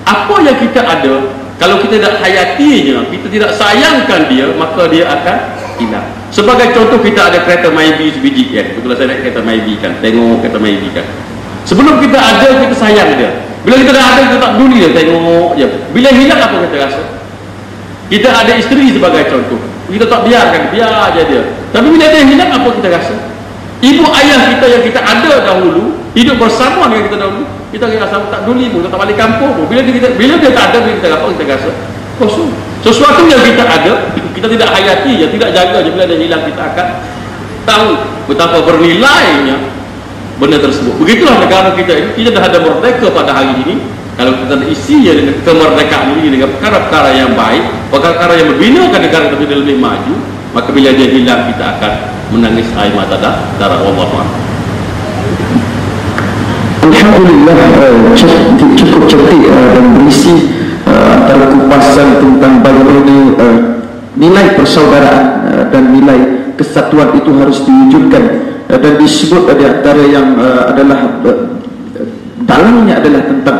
Apa yang kita ada, kalau kita tidak hayatinya, kita tidak sayangkan dia, maka dia akan hilang. Sebagai contoh, kita ada kereta Myvi sebiji kan. Betul saya naik kereta Myvi kan, tengok kereta Myvi kan. Sebelum kita ada, kita sayang dia. Bila kita dah ada, kita tak peduli dia, tengok je. Bila hilang, apa kita rasa? Kita ada isteri sebagai contoh, kita tak biarkan, biar aja dia. Tapi bila dia hilang, apa kita rasa? Ibu ayah kita yang kita ada dahulu, hidup bersama dengan kita dahulu, kita rasa tak peduli pun, kita tak balik kampung pun. Bila dia tak ada, kita apa kita rasa? Kosong. Sesuatu yang kita ada, kita tidak hayati je, tidak jaga je. Bila dia hilang, kita akan tahu betapa bernilainya benda tersebut. Begitulah negara kita ini. Kita dah ada merdeka pada hari ini. Kalau kita isi dengan kemerdekaan ini dengan perkara-perkara yang baik, perkara-perkara yang membinakan negara kita lebih maju, maka bila dia hilang, kita akan menangis air mata darah. Wallahu a'lam. Alhamdulillah, cukup cantik dan berisi antara kupasan tentang bagaimana nilai persaudaraan dan nilai kesatuan itu harus diwujudkan, dan disebut di antara yang adalah dalamnya adalah tentang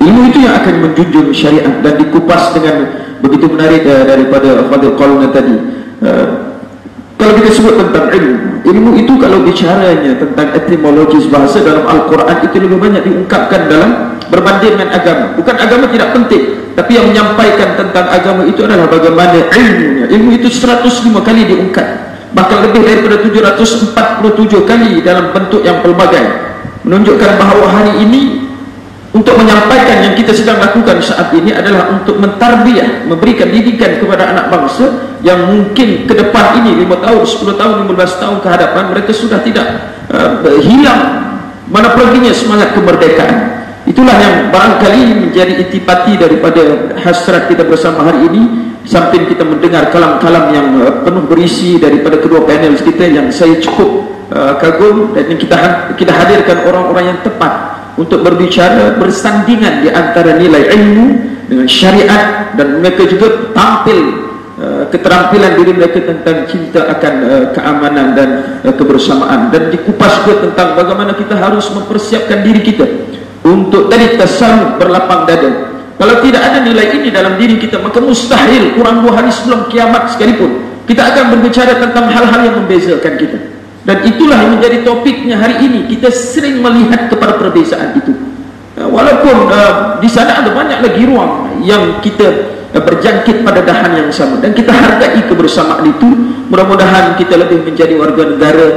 ilmu itu yang akan menjunjung syariat, dan dikupas dengan begitu menarik daripada Fadil Qaulna tadi. Kalau kita sebut tentang ilmu itu, kalau bicaranya tentang etimologis bahasa dalam Al-Quran, itu lebih banyak diungkapkan dalam berbanding dengan agama. Bukan agama tidak penting, tapi yang menyampaikan tentang agama itu adalah bagaimana ilmunya. Ilmu itu 105 kali diungkap, bahkan lebih daripada 747 kali dalam bentuk yang pelbagai, menunjukkan bahawa hari ini untuk menyampaikan yang kita sedang lakukan saat ini adalah untuk mentarbiyah, memberikan didikan kepada anak bangsa yang mungkin ke depan ini 5 tahun, 10 tahun, 15 tahun ke hadapan, mereka sudah tidak hilang mana perginya semangat kemerdekaan. Itulah yang barangkali menjadi intipati daripada hasrat kita bersama hari ini, sambil kita mendengar kalam-kalam yang penuh berisi daripada kedua panel kita yang saya cukup kagum, dan kita hadirkan orang-orang yang tepat untuk berbicara bersandingan di antara nilai ilmu dengan syariat, dan mereka juga tampil keterampilan diri mereka tentang cinta akan keamanan dan kebersamaan, dan dikupas juga tentang bagaimana kita harus mempersiapkan diri kita untuk tadi tasawuf berlapang dada. Kalau tidak ada nilai ini dalam diri kita, maka mustahil kurang 2 hari sebelum kiamat sekalipun kita akan berbicara tentang hal-hal yang membezakan kita. Dan itulah yang menjadi topiknya hari ini. Kita sering melihat kepada perbezaan itu. Walaupun di sana ada banyak lagi ruang yang kita berjangkit pada dahan yang sama, dan kita hargai kebersamaan itu. Mudah-mudahan kita lebih menjadi warga negara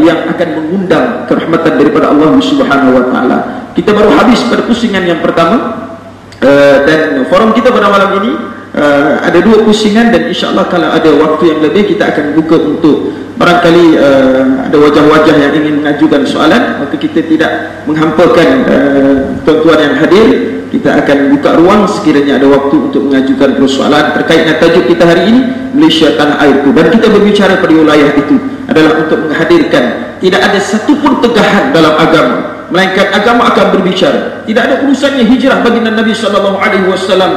yang akan mengundang kerahmatan daripada Allah Subhanahu wa taala. Kita baru habis pada pusingan yang pertama, dan forum kita pada malam ini ada 2 pusingan, dan insya-Allah kalau ada waktu yang lebih kita akan buka untuk barangkali ada wajah-wajah yang ingin mengajukan soalan, maka kita tidak menghampakan tuan-tuan yang hadir. Kita akan buka ruang sekiranya ada waktu untuk mengajukan persoalan terkait dengan tajuk kita hari ini, Malaysia Tanah Airku. Dan kita berbicara pada wilayah itu adalah untuk menghadirkan tidak ada satupun tegahan dalam agama, melainkan agama akan berbicara. Tidak ada urusannya hijrah bagi Nabi SAW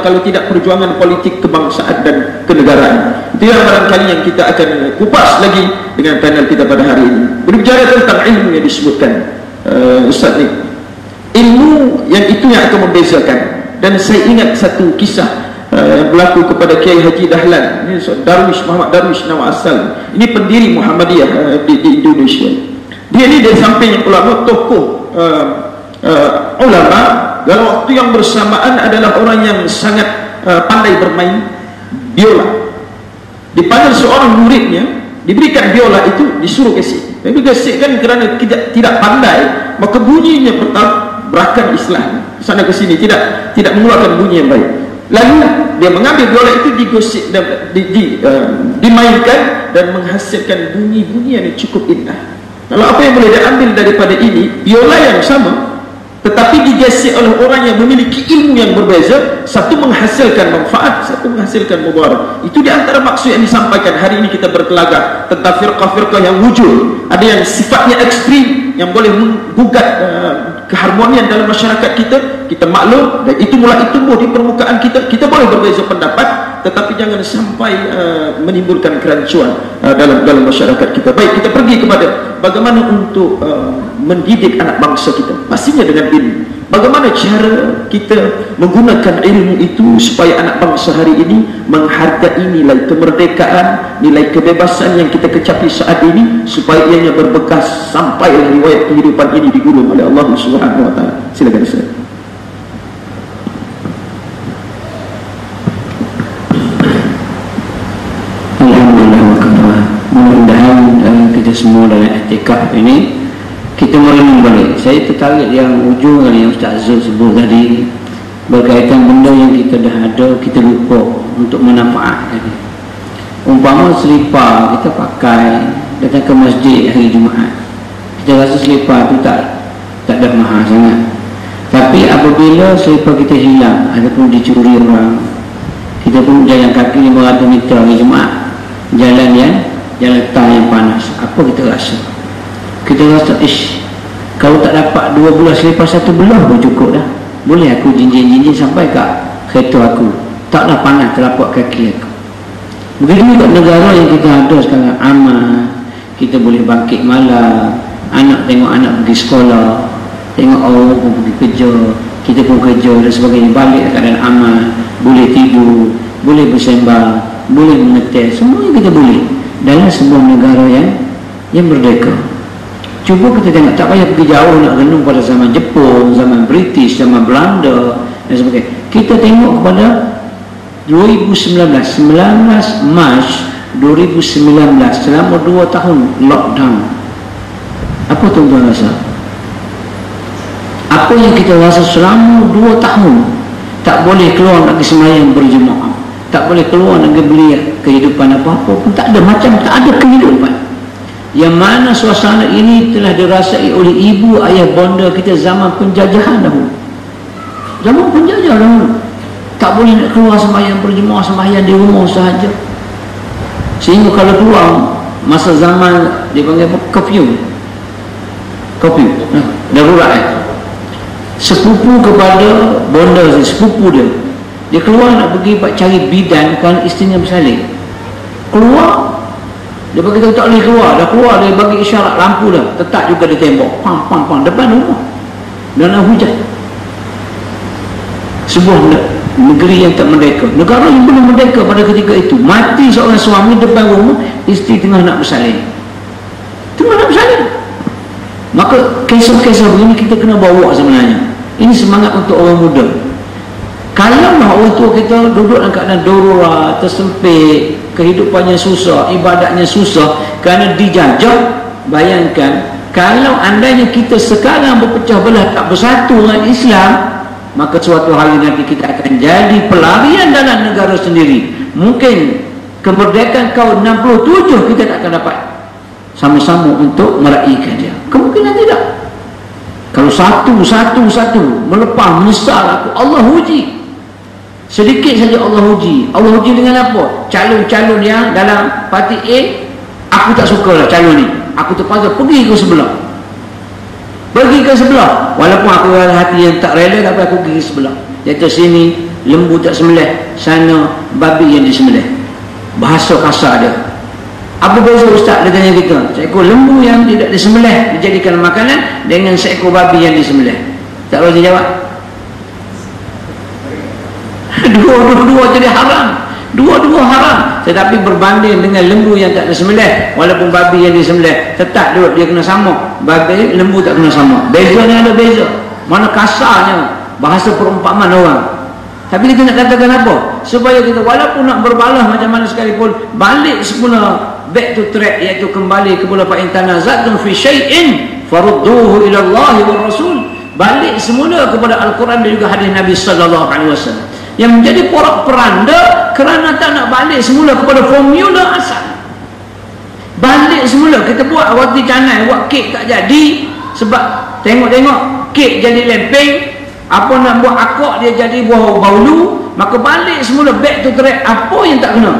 kalau tidak perjuangan politik kebangsaan dan kenegaraan. Itu yang barangkali yang kita akan kupas lagi dengan panel kita pada hari ini. Berbicara tentang ilmu yang disebutkan Ustaz ni, ilmu yang itu yang akan membezakan. Dan saya ingat satu kisah yang berlaku kepada Kiai Haji Dahlan. Ini Darwish, Muhammad Darwish nama asal. Ini pendiri Muhammadiyah di Indonesia. Dia ni dari samping ulama, tokoh ulama, dalam waktu yang bersamaan adalah orang yang sangat pandai bermain biola. Dipanggil seorang muridnya, diberikan biola itu, disuruh gesek. Tapi gesek kan kerana tidak pandai, maka bunyinya berakan Islam sana ke sini, tidak mengeluarkan bunyi yang baik. Lalu dia mengambil biola itu, digosip dan dimainkan dan menghasilkan bunyi-bunyi yang cukup indah. Lalu apa yang boleh diambil daripada ini? Biola yang sama tetapi digesek oleh orang yang memiliki ilmu yang berbeza. Satu menghasilkan manfaat, satu menghasilkan mudarat. Itu di antara maksud yang disampaikan. Hari ini kita berkelagak tentang firqah-firqah yang wujud. Ada yang sifatnya ekstrim, yang boleh menggugat keharmonian dalam masyarakat kita. Kita maklum, dan itu mulai tumbuh di permukaan kita. Kita boleh berbeza pendapat, tetapi jangan sampai menimbulkan kerancuan dalam masyarakat kita. Baik, kita pergi kepada bagaimana untuk mendidik anak bangsa kita. Pastinya dengan ilmu. Bagaimana cara kita menggunakan ilmu itu supaya anak bangsa hari ini menghargai nilai kemerdekaan, nilai kebebasan yang kita kecapi saat ini, supaya ianya berbekas sampailah riwayat kehidupan ini digulung oleh Allah Subhanahu wa taala. Silakan Ustaz. Mudah-mudahan kita semua dalam i'tikaf ini kita merenung balik. Saya tertarik yang ujung yang Ustaz Zul sebut tadi, berkaitan benda yang kita dah ada kita lupa untuk memanfaatkan. Umpama selipar kita pakai datang ke masjid hari Jumaat, kita rasa selipar itu tak ada mahal sangat. Tapi apabila selipar kita hilang ataupun dicuri orang, kita pun jalan kaki 500 meter hari Jumaat, jalan tar yang panas, apa kita rasa? Kita rasa, kalau tak dapat 2 bulan selipar 1 belah pun cukup dah. Boleh aku jinjin sampai kat kereta aku, taklah panas telapak kaki aku. Begitu juga negara yang kita ada sekarang, aman. Kita boleh bangkit malam, anak tengok anak pergi sekolah, tengok orang pun pergi kerja, kita pun kerja dan sebagainya, balik keadaan aman, boleh tidur, boleh bersembang, boleh mengetes, semuanya kita boleh dalam sebuah negara yang merdeka. Cuba kita tengok, tak payah pergi jauh nak renung pada zaman Jepun, zaman British, zaman Belanda dan sebagainya. Kita tengok kepada 19 Mac 2019, selama 2 tahun lockdown. Apa tuan-tuan rasa? Apa yang kita rasa selama 2 tahun? Tak boleh keluar nak pergi sembahyang berjemaah, tak boleh keluar nak beli kehidupan apa-apa pun tak ada, macam tak ada kehidupan. Yang mana suasana ini telah dirasai oleh ibu ayah bonda kita zaman penjajahan dahulu. Zaman penjajah dahulu tak boleh nak keluar sembahyang berjemaah, sembahyang di rumah sahaja. Sehingga kalau keluar masa zaman dia panggil apa? Curfew, darurat. Sepupu kepada bonda, sepupu dia keluar nak pergi cari bidan kerana isterinya bersalin. Keluar, dia bagi tahu tak boleh keluar. Dah keluar, dia bagi isyarat lampu dah tetap juga di tembok, pang depan rumah, dan hujan. Sebuah negeri yang tak merdeka, negara yang belum merdeka pada ketika itu. Mati seorang suami depan rumah, isteri tengah nak bersalin, maka kisah-kisah begini kita kena bawa sebenarnya. Ini semangat untuk orang muda. Kalau orang tua kita duduk dalam keadaan dorora, tersempit, kehidupannya susah, ibadahnya susah kerana dijajah, bayangkan kalau andainya kita sekarang berpecah belah, tak bersatu dengan Islam, maka suatu hari nanti kita akan jadi pelarian dalam negara sendiri. Mungkin kemerdekaan tahun 67 kita tak akan dapat sama-sama untuk meraihkan dia. Kemungkinan tidak. Kalau satu melepah, menyesal aku, Allah uji. Sedikit saja Allah uji. Allah uji dengan apa? Calon-calon yang dalam parti A, aku tak suka lah calon ni, aku terpaksa pergi ke sebelah. Walaupun aku ada hati yang tak rela, tapi aku pergi ke sebelah. Jatuh sini lembu tak sembelih, sana babi yang disembelih. Bahasa kasar dia. Apa beza ustaz? Dia tanya kita. Seekor lembu yang tidak disembelih dijadikan makanan dengan seekor babi yang disembelih. Tak boleh jawab. Dua-dua jadi haram. Dua-dua haram. Tetapi berbanding dengan lembu yang tak disembelih, walaupun babi yang disembelih, tetap dia kena sama. Babi, lembu tak kena sama. Bezanya ada beza. Mana kasarnya bahasa perumpamaan orang. Tapi kita nak katakan apa? Supaya kita walaupun nak berbalah macam mana sekalipun, balik semula back to track, iaitu kembali kepada fa in tanaza'tum fi syai'in farudduhu ila Allah wa Rasul. Balik semula kepada Al-Quran dan juga hadis Nabi sallallahu alaihi wasallam. Yang menjadi porak-poranda kerana tak nak balik semula kepada formula asal. Balik semula, kita buat roti canai, buat kek tak jadi sebab tengok-tengok kek jadi lempeng, apa nak buat akak dia jadi buah baulu, maka balik semula back to track. Apa yang tak kena?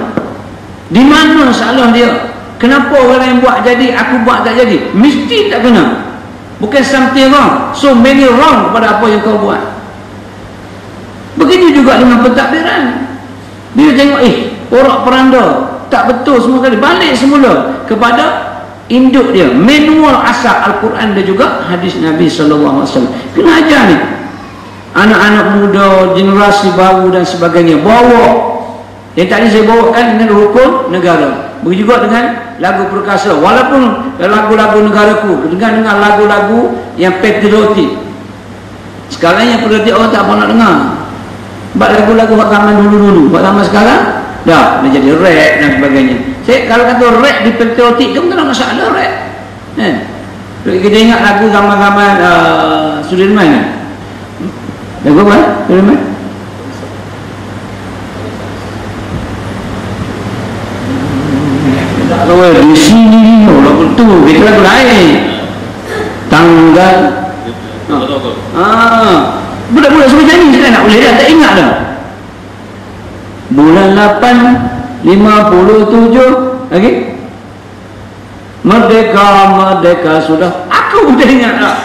Di mana salah dia? Kenapa orang yang buat jadi, aku buat tak jadi? Mesti tak kena. Bukan something wrong, so many wrong pada apa yang kau buat. Begitu juga dengan pentadbiran. Dia tengok porak-poranda, tak betul semua kali, balik semula kepada induk dia, manual asal Al-Quran dan juga hadis Nabi sallallahu alaihi wasallam. Kena ajar ni anak-anak muda, generasi baru dan sebagainya. Bawa yang tadi saya bawakan dengan rukun negara. Begitu juga dengan lagu perkasa. Walaupun lagu-lagu negaraku dengan lagu-lagu yang patriotik. Sekarang yang patriotik orang tak apa nak dengar. Sebab lagu-lagu buat zaman dulu-dulu, buat zaman sekarang dah jadi rap dan sebagainya. Saya kalau kata rap di patriotik tu bukan masalah rap. Kita ingat lagu zaman-zaman Sudirman kan? Lagu apa? Sudirman? Di sini lagu tu kita lagu lain. Tanggal budak-budak semua nyanyi sekarang nak boleh dah, tak ingat dah. Bulan 8 57 lagi merdeka, merdeka sudah. Aku pun tak ingat dah.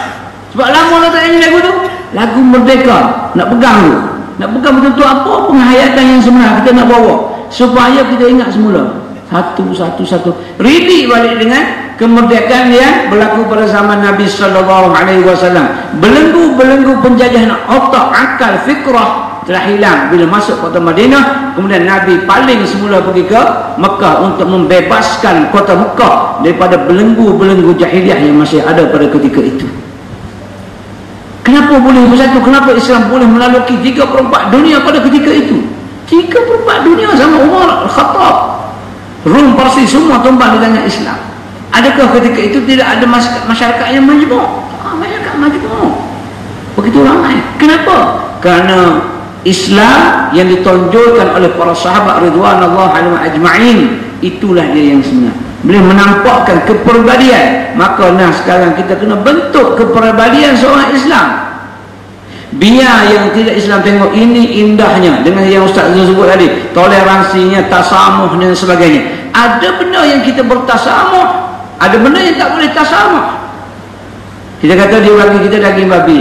Sebab lama dah tak nyanyi lagu tu. Lagu merdeka nak pegang tu, nak pegang betul-betul apa penghayatan yang sebenar kita nak bawa, supaya kita ingat semula satu. Ready balik dengan kemerdekaan yang berlaku pada zaman Nabi sallallahu alaihi wasallam. Belenggu-belenggu penjajahan otak, akal, fikrah telah hilang bila masuk kota Madinah. Kemudian Nabi paling semula pergi ke Mekah untuk membebaskan kota Mekah daripada belenggu-belenggu jahiliah yang masih ada pada ketika itu. Kenapa boleh bersatu? Kenapa Islam boleh melalui 3/4 dunia pada ketika itu? 3/4 dunia sama Umar Al-Khattab, Rum, Parsi, semua tumbang di tangan Islam. Adakah ketika itu tidak ada masyarakat yang majmuk? Masyarakat majmuk. Begitu ramai. Kenapa? Karena Islam yang ditonjolkan oleh para sahabat ridwanullah alaihim ajma'in, itulah dia yang sebenar. Boleh menampakkan kepribadian. Maka sekarang kita kena bentuk kepribadian seorang Islam. Biar yang tidak Islam tengok ini indahnya, dengan yang Ustaz Zul sebut tadi, toleransinya, tasamuh dan sebagainya. Ada benda yang kita bertasamuh, ada benda yang tak boleh tasamuh. Kita kata dia bagi kita daging babi,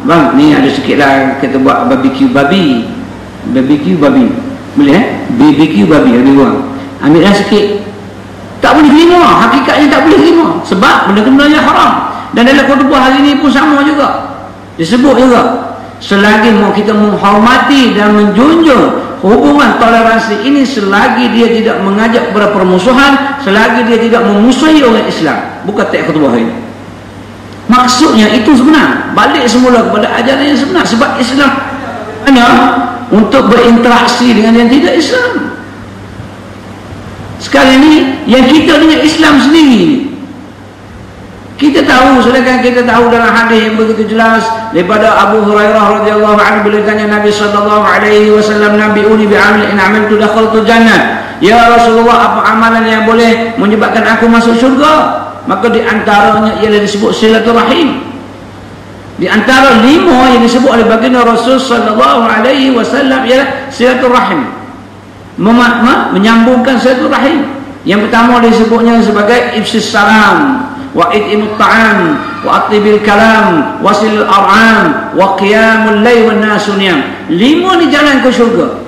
bang ni ada sikit lah, kita buat BBQ babi, boleh BBQ babi, ada orang ambil lah sikit. Tak boleh terima, hakikatnya tak boleh terima, sebab benda-benda yang haram. Dan dalam khutbah hari ini pun sama juga, disebut juga selagi mau kita menghormati dan menjunjung hubungan toleransi ini, selagi dia tidak mengajak kepada permusuhan, selagi dia tidak memusuhi orang Islam. Bukan tak khutbah ini. Maksudnya itu sebenar, balik semula kepada ajaran yang sebenar. Sebab Islam hanya untuk berinteraksi dengan yang tidak Islam. Sekarang ini yang kita dengan Islam sendiri, kita tahu, sedangkan kita tahu dalam hadis yang begitu jelas daripada Abu Hurairah radhiyallahu anhu, bila tanya Nabi sallallahu alaihi wasallam, nabi'uni bi'amal in amiltu dakhaltu jannah. Ya Rasulullah, apa amalan yang boleh menyebabkan aku masuk syurga? Maka di antaranya ialah disebut silaturahim. Di antara 5 yang disebut oleh baginda Rasul sallallahu alaihi wasallam ialah silaturahim. Menyambungkan silaturahim. Yang pertama disebutnya sebagai ifsis salam, wa it'imut ta'am, wa atlibil kalam, wasil ar'am, wa qiyamul layl wan nasu niyam. 5 ni jalan ke syurga.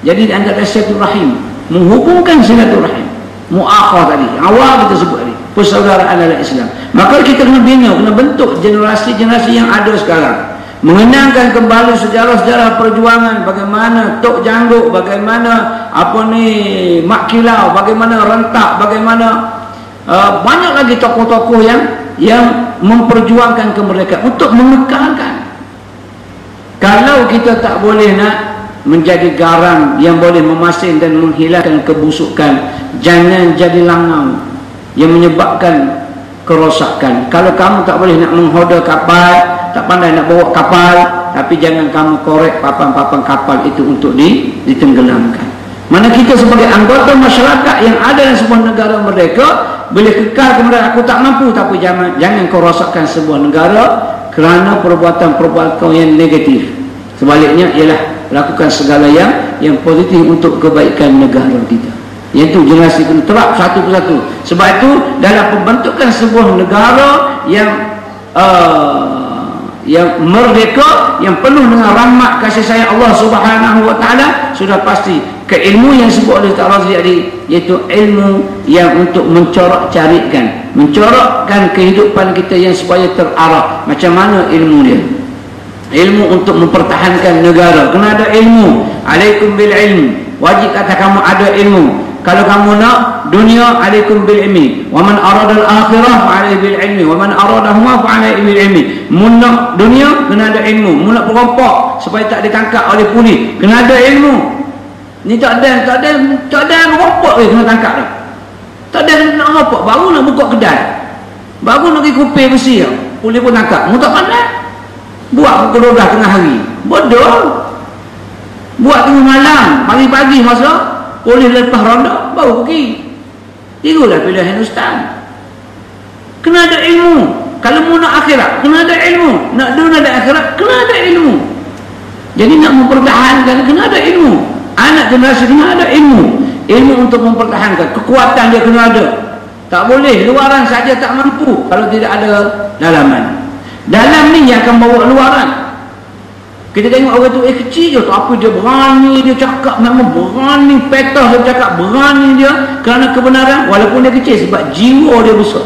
Jadi di antara silaturahim, menghubungkan silaturahim. Muakhah tadi, awal kita sebut tadi, persaudaraan dalam Islam. Maka kita kena bina, kena bentuk generasi-generasi yang ada sekarang, mengenangkan kembali sejarah-sejarah perjuangan, bagaimana Tok Janggut, bagaimana Mak Kilau, bagaimana Rentak, bagaimana banyak lagi tokoh-tokoh yang memperjuangkan kemerdekaan untuk mengekalkan. Kalau kita tak boleh nak menjadi garam yang boleh memasin dan menghilangkan kebusukan, jangan jadi langau yang menyebabkan kerosakan. Kalau kamu tak boleh nak menghoda kapal, tak pandai nak bawa kapal, tapi jangan kamu korek papan-papan kapal itu untuk ditenggelamkan. Mana kita sebagai anggota masyarakat yang ada dalam sebuah negara merdeka boleh kekal kemudian aku tak mampu, tapi jangan kau rosakkan sebuah negara kerana perbuatan-perbuatan yang negatif. Sebaliknya ialah lakukan segala yang positif untuk kebaikan negara kita. Iaitu generasi kena terap satu persatu. Sebab itu dalam pembentukan sebuah negara yang merdeka, yang penuh dengan rahmat kasih sayang Allah Subhanahu wa taala, sudah pasti keilmu yang disebut oleh Ustaz Razli tadi, iaitu ilmu yang untuk mencorokkan kehidupan kita yang supaya terarah. Macam mana ilmu dia? Ilmu untuk mempertahankan negara, kena ada ilmu. Alaikum bil ilm, wajib kata kamu ada ilmu. Kalau kamu nak dunia, alaikum bil ilmi. Wa man arada al akhirah fa alaihi bil ilmi, wa man aradahuma fa alaihi bil ilmi. Mun nak dunia, kena ada ilmu. Mun nak perampok supaya tak ditangkap oleh polis, kena ada ilmu. Ni tak ada merampok kena tangkap dah. Tak ada nak merampok, baru nak buka kedai, baru nak pergi kupir besi, polis pun tangkap. Mu tak pandai, buat pukul 12 tengah hari, bodoh. Buat tengah malam, pagi-pagi masa polis lepas ronda baru pergi. Itulah pilihan ustaz. Kena ada ilmu. Kalau mu nak akhirat, kena ada ilmu. Nak dunia dan akhirat, kena ada ilmu. Jadi nak mempertahankan, kena ada ilmu. Anak generasi kena ada ilmu. Ilmu untuk mempertahankan, kekuatan dia kena ada. Tak boleh luaran saja tak mampu kalau tidak ada dalaman. Dalam ni yang akan bawa luaran. Kita tengok orang tu kecil je, tapi dia berani, dia cakap memang berani, petah dia cakap berani dia kerana kebenaran, walaupun dia kecil, sebab jiwa dia besar.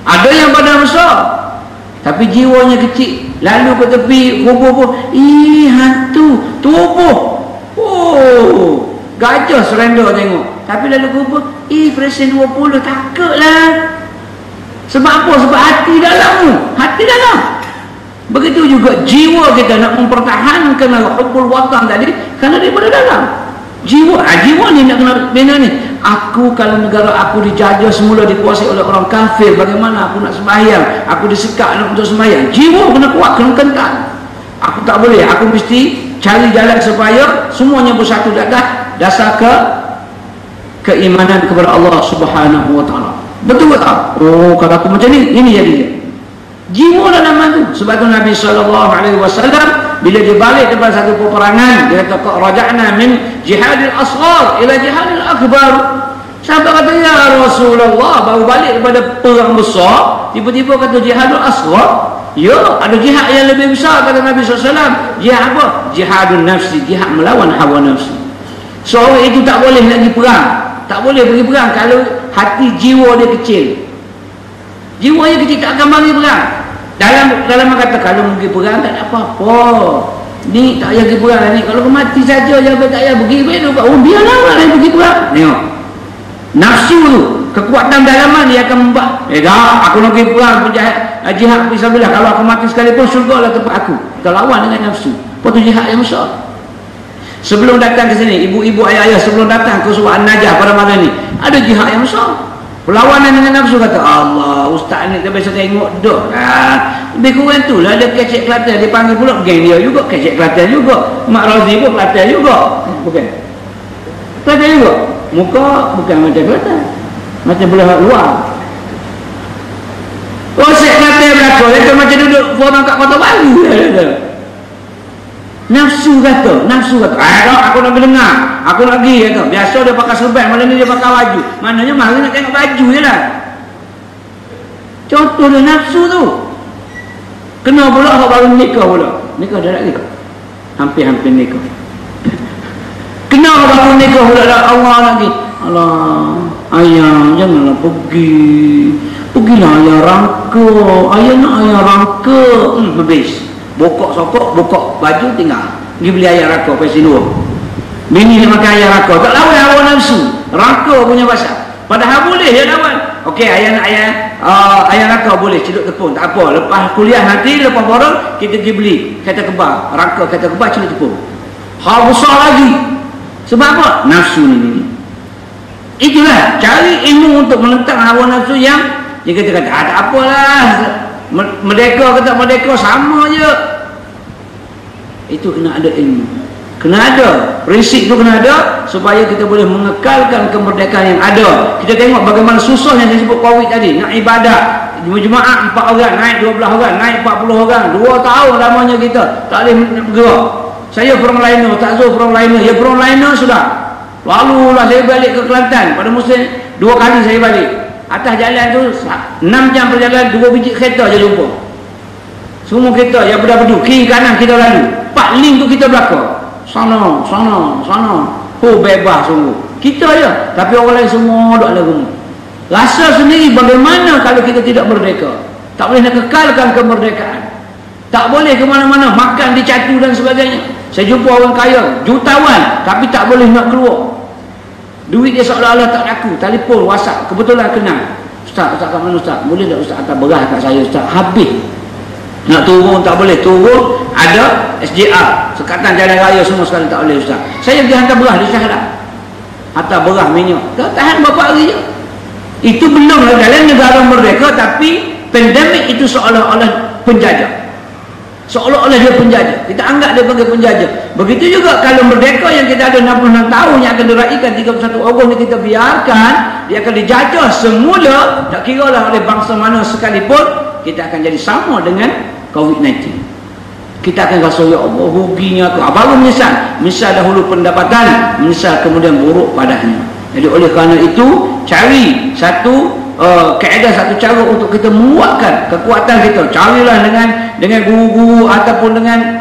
Ada yang badan besar tapi jiwanya kecil, lalu ke tepi kubur pun, hantu tubuh, gajah serenda tengok, tapi lalu kubur, presiden 20, takutlah. Sebab apa? Sebab hati dalammu, hati dalam. Begitu juga jiwa kita nak mempertahankan hubbul watan tadi, kerana daripada dalam jiwa. Jiwa ni nak kena bina ni. Aku kalau negara aku dijajah semula, dikuasai oleh orang kafir, bagaimana aku nak sembahyang? Aku disekat untuk sembahyang. Jiwa kena kuat, kena kental. Aku tak boleh, aku mesti cari jalan supaya semuanya bersatu di atas dasar keimanan kepada Allah Subhanahu wa taala. Betul tak? Kalau aku macam ni, ini jadi dia. Jiwa dalam itu. Sebab itu Nabi SAW bila dia balik daripada satu peperangan, dia kata raja'na min jihadil asghar ila jihadil akbar. Sahabat kata, ya Rasulullah, baru balik daripada perang besar, tiba-tiba kata jihadul asghar. Ya, ada jihad yang lebih besar, kata Nabi SAW. Jihad apa? Jihadun nafsi, jihad melawan hawa nafsi. Seorang itu tak boleh lagi perang, tak boleh pergi perang kalau hati jiwa dia kecil. Jiwa dia kecil, tak akan bagi perang. dalam kata kalau pergi perang tak ada apa-apa. Ni tak payah pergi perang ni. Kalau mati saja je tak payah pergi. Biarlah orang lain pergi perang. Tengok. Nafsu tu, kekuatan dalaman dia akan membuat. Tak, aku nak pergi perang jihad fisabilillah. Kalau aku mati sekalipun syurga lah tempat aku. Kita lawan dengan nafsu. Lepas tu jihad yang besar. Sebelum datang ke sini, ibu-ibu ayah-ayah sebelum datang ke surah An-Najah pada malam ni, ada jihad yang besar. Perlawanan dengan nafsu. Kata Allah, ustaz ni tak biasa tengok dah. Lebih kurang tu lah. Ada kecek Kelantan, dia panggil pula geng dia juga, kecek Kelantan juga, Mak Razi pun Kelantan juga. Bukan Kelantan juga, muka bukan macam Kelantan, macam belah luar. Konsep Kelantan belakang itu macam duduk forum kat Kota Baru. Nafsu kata, aku nak dengar, aku nak pergi kata. Biasa dia pakai serban, malam ni dia pakai baju. Maknanya mari nak tengok baju je lah. Contoh dia nafsu tu. Kena pula orang baru nikah pula. Nikah dah lagi. Hampir-hampir nikah. Kena orang baru nikah pula Allah lagi. Allah, ayah janganlah pergi. Pergilah ayah rangka. Ayah nak ayah rangka. Habis. Bokok sokok, bokok baju tinggal. Pergi beli ayam raka pesi dua. Bini dia makan ayam raka. Tak lawan hawa nafsu. Raka punya bahasa. Padahal boleh dia lawan. Okey, ayam raka boleh celup tepung. Tak apa. Lepas kuliah nanti, lepas borong, kita pergi beli kata kebab. Raka kata kebab celup tepung. Hal besar lagi. Sebab apa? Nafsu ni. Itulah cari ilmu untuk menentang hawa nafsu yang dia kata tak apalah. Merdeka ke tak merdeka sama je. Itu kena ada ilmu, kena ada prinsip tu, kena ada supaya kita boleh mengekalkan kemerdekaan yang ada. Kita tengok bagaimana susahnya saya sebut Covid tadi. Nak ibadat jemaah 4 orang, naik 12 orang, naik 40 orang, 2 tahun lamanya kita tak boleh bergerak. Saya frontliner, tak Zul frontliner. Ya frontliner sudah. Lalulah saya balik ke Kelantan pada musim 2 kali saya balik. Atas jalan tu 6 jam perjalanan, 2 biji kereta je jumpa. Semua kereta yang berdu kiri kanan kita lalu. 4 link tu kita belakang. Sana. Bebas sungguh. Kita je. Tapi orang lain semua duduk lagu. Rasa sendiri bagaimana kalau kita tidak merdeka. Tak boleh nak kekalkan kemerdekaan. Tak boleh ke mana-mana makan dicatu dan sebagainya. Saya jumpa orang kaya jutawan tapi tak boleh nak keluar. Duit dia seolah-olah tak laku. Telefon, WhatsApp, kebetulan kenal. Ustaz kat mana Ustaz? Boleh tak Ustaz hantar beras kat saya Ustaz? Habis. Nak turun tak boleh. Turun ada SJR, Sekatan Jalan Raya semua sekali tak boleh Ustaz. Saya pergi hantar beras di Syahrak. Hantar beras minyak. Tahan berapa hari je. Itu belum dalam negara merdeka, tapi pandemik itu seolah-olah penjajah. Seolah-olah dia penjajah. Kita anggap dia sebagai penjajah. Begitu juga kalau merdeka yang kita ada 66 tahun yang akan diraihkan 31 Ogos ni kita biarkan, dia akan dijajah semula, tak kira lah oleh bangsa mana sekalipun, kita akan jadi sama dengan COVID-19. Kita akan rasa ya Allah ruginya aku. Baru menyesal dahulu pendapatan, menyesal kemudian buruk padanya. Jadi oleh kerana itu cari satu kaedah, satu cara untuk kita menguatkan kekuatan kita. Carilah dengan guru-guru ataupun dengan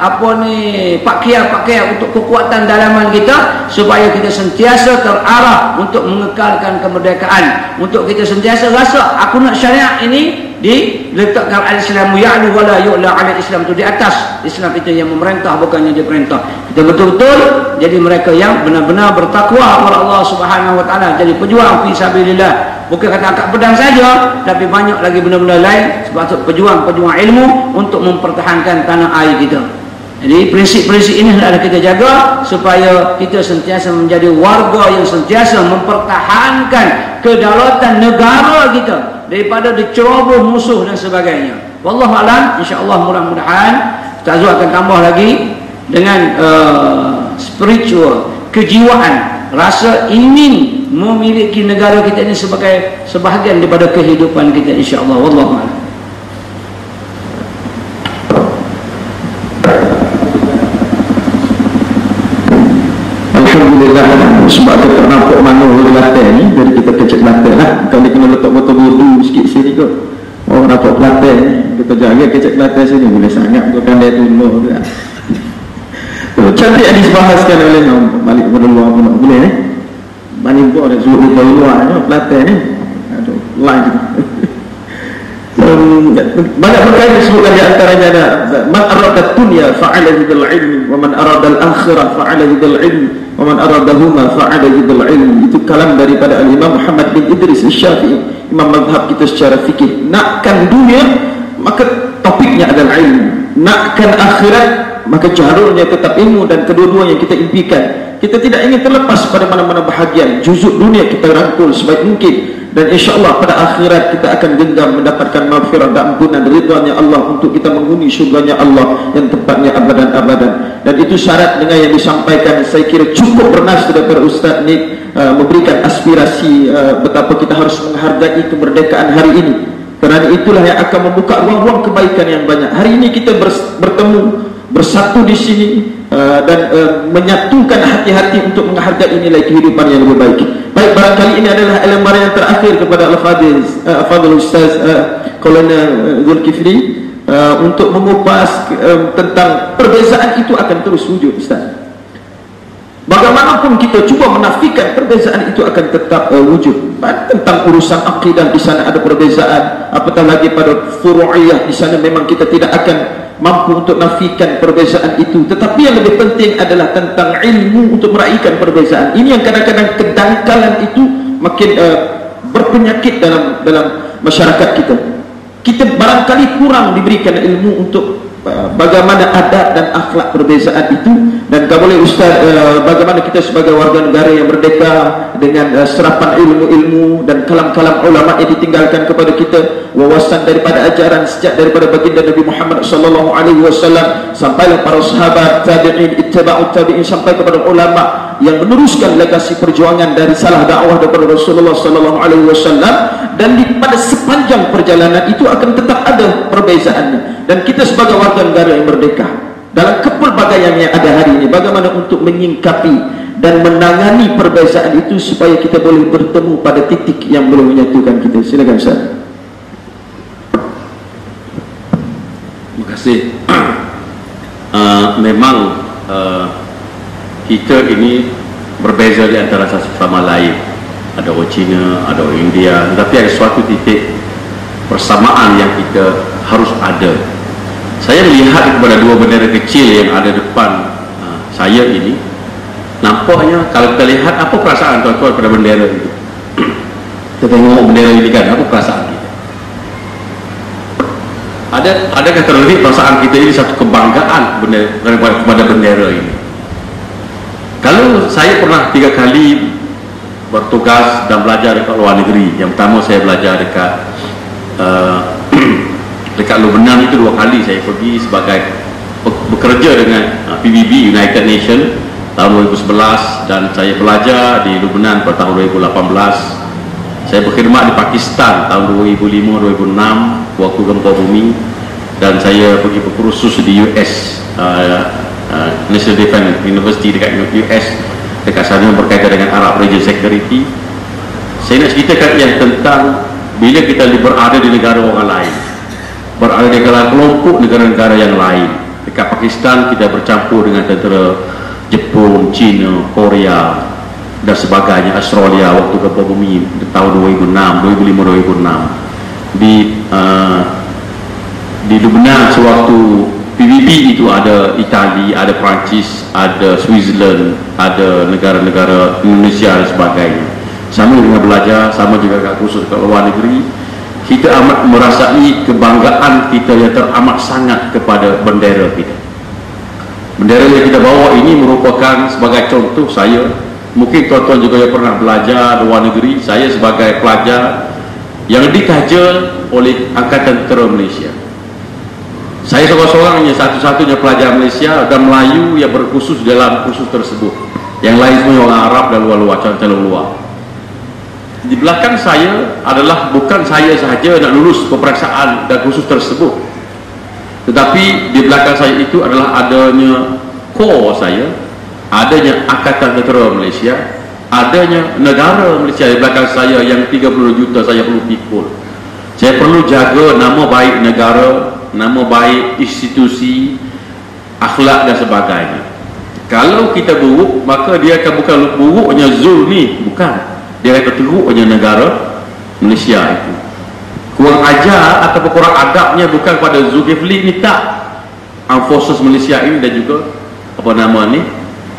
pakaian untuk kekuatan dalaman kita, supaya kita sentiasa terarah untuk mengekalkan kemerdekaan, untuk kita sentiasa rasa aku nak syariat ini diletakkan al-Islamu ya'lu wa la yu'la 'ala Islam, tu di atas Islam itu yang memerintah, bukannya dia perintah. Kita betul-betul jadi mereka yang benar-benar bertakwa kepada Allah Subhanahu wa taala, jadi pejuang fi sabilillah. Bukan kata angkat pedang saja, tapi banyak lagi benda-benda lain, sebab itu pejuang-pejuang ilmu untuk mempertahankan tanah air kita. Jadi prinsip-prinsip ini hendaklah kita jaga supaya kita sentiasa menjadi warga yang sentiasa mempertahankan kedaulatan negara kita daripada diceroboh musuh dan sebagainya. Wallahu a'lam. Insya-Allah mudah-mudahan Ustaz Zul akan tambah lagi dengan spiritual, kejiwaan, rasa ingin memiliki negara kita ini sebagai sebahagian daripada kehidupan kita, insya-Allah. Wallahu a'lam. Alhamdulillah, sebab kita tak nampak mana orang Kelantan ni, dari kita kecek Kelantan lah. Kalau kena letak botol bodu sikit sini kot, orang nampak Kelantan ni, kita jaga kecek Kelantan sini boleh sangat bukan dia tunduk juga. Cantik yang dibahaskan oleh balik kepada luar pun tak boleh Bani buat ada suruh luar luar ni Kelantan ni. Aduh, lain. banyak perkara disebutkan di antaranya ada man arada dunya fa'ala bidal ilmi wa man arada al-akhirah fa'ala bidal ilmi wa man aradahuma fa'ala bidal ilmi. Itu kalam daripada al-Imam Muhammad bin Idris Asy-Syafi'i, imam mazhab kita secara fikih. Nakkan dunia, maka topiknya adalah ilmu. Nakkan akhirat, maka jaharulnya tetap ilmu, dan kedua-duanya kita impikan. Kita tidak ingin terlepas pada mana-mana bahagian. Juzuk dunia kita rangkul sebaik mungkin, dan insyaAllah pada akhirat kita akan genggam mendapatkan maghfirah dan ampunan ridwannya Allah untuk kita menghuni syurganya Allah yang tempatnya abadan-abadan. Dan itu syarat dengan yang disampaikan. Saya kira cukup bernas daripada Ustaz Nik memberikan aspirasi betapa kita harus menghargai kemerdekaan hari ini, kerana itulah yang akan membuka ruang-ruang kebaikan yang banyak. Hari ini kita bertemu, bersatu di sini, dan menyatukan hati-hati untuk menghargai nilai kehidupan yang lebih baik. Baik, barangkali ini adalah lembaran yang terakhir kepada Al-Fadhil Ustaz Kolonel Zulkifli untuk mengupas tentang perbezaan itu akan terus wujud, Ustaz. Bagaimanapun kita cuba menafikan, perbezaan itu akan tetap wujud. Tentang urusan akidah di sana ada perbezaan, apatah lagi pada furu'iyah di sana memang kita tidak akan mampu untuk nafikan perbezaan itu. Tetapi yang lebih penting adalah tentang ilmu untuk meraihkan perbezaan ini, yang kadang-kadang kedangkalan itu makin berpenyakit dalam masyarakat kita. Kita barangkali kurang diberikan ilmu untuk bagaimana adab dan akhlak perbezaan itu. Dan kalau boleh Ustaz, bagaimana kita sebagai warga negara yang merdeka dengan serapan ilmu-ilmu dan kalam-kalam ulama yang ditinggalkan kepada kita, wawasan daripada ajaran sejak daripada baginda Nabi Muhammad sallallahu alaihi wasallam sampailah para sahabat, tabi'in, ittaba'ut tabi'in, sampai kepada ulama yang meneruskan legasi perjuangan dari salah dakwah daripada Rasulullah sallallahu alaihi wasallam. Dan pada sepanjang perjalanan itu akan tetap ada perbezaannya, dan kita sebagai warga negara yang merdeka dalam kepelbagaian yang ada hari ini, bagaimana untuk menyingkapi dan menangani perbezaan itu supaya kita boleh bertemu pada titik yang boleh menyatukan kita. Silakan Ustaz. Terima kasih. Memang kita ini berbeza di antara satu sama lain. Ada orang Cina, ada orang India, tetapi ada suatu titik persamaan yang kita harus ada. Saya melihat kepada dua bendera kecil yang ada depan saya ini, nampaknya kalau kita lihat, apa perasaan tuan-tuan pada bendera itu? Kita tengok bendera ini kan, apa perasaan kita? Adakah terlebih perasaan kita ini satu kebanggaan kepada bendera ini? Kalau saya pernah 3 kali bertugas dan belajar dekat luar negeri. Yang pertama saya belajar dekat Lebanon, itu 2 kali saya pergi sebagai bekerja dengan PBB, United Nations, tahun 2011, dan saya belajar di Lebanon pada tahun 2018. Saya berkhidmat di Pakistan tahun 2005-2006 waktu gempa bumi, dan saya pergi berkursus di US, National Defense University dekat US, dekat sana berkaitan dengan Arab Region Security. Saya nak ceritakan yang tentang bila kita berada di negara orang lain, berada di negara kelompok negara-negara yang lain. Dekat Pakistan kita bercampur dengan tentera Jepun, China, Korea dan sebagainya, Australia waktu gempa bumi di tahun 2005-2006. Di Lebanon sewaktu PBB itu ada Itali, ada Perancis, ada Switzerland, ada negara-negara Indonesia dan sebagainya. Sama dengan belajar, sama juga kat kursus kat luar negeri, kita amat merasai kebanggaan kita yang teramat sangat kepada bendera kita. Bendera yang kita bawa ini merupakan sebagai contoh saya. Mungkin tuan-tuan juga yang pernah belajar di luar negeri, saya sebagai pelajar yang dikaja oleh Angkatan Tentera Malaysia. Saya seorang-seorangnya, satu-satunya pelajar Malaysia dan Melayu yang berkursus dalam kursus tersebut. Yang lain semua orang Arab dan luar-luar, calon-calon luar. Di belakang saya adalah bukan saya sahaja nak lulus peperiksaan dan kursus tersebut, tetapi di belakang saya itu adalah adanya core saya, adanya Angkatan Tentera Malaysia, adanya negara Malaysia di belakang saya yang 30 juta saya perlu pikul. Saya perlu jaga nama baik negara, nama baik institusi, akhlak dan sebagainya. Kalau kita buruk, maka dia akan bukan buruknya Zul ni, bukan. Dia akan teruknya negara Malaysia itu. Kurang belajar atau kurang adabnya bukan pada Zulkifli ni, tak. Armed Forces Malaysia ini dan juga apa nama ni,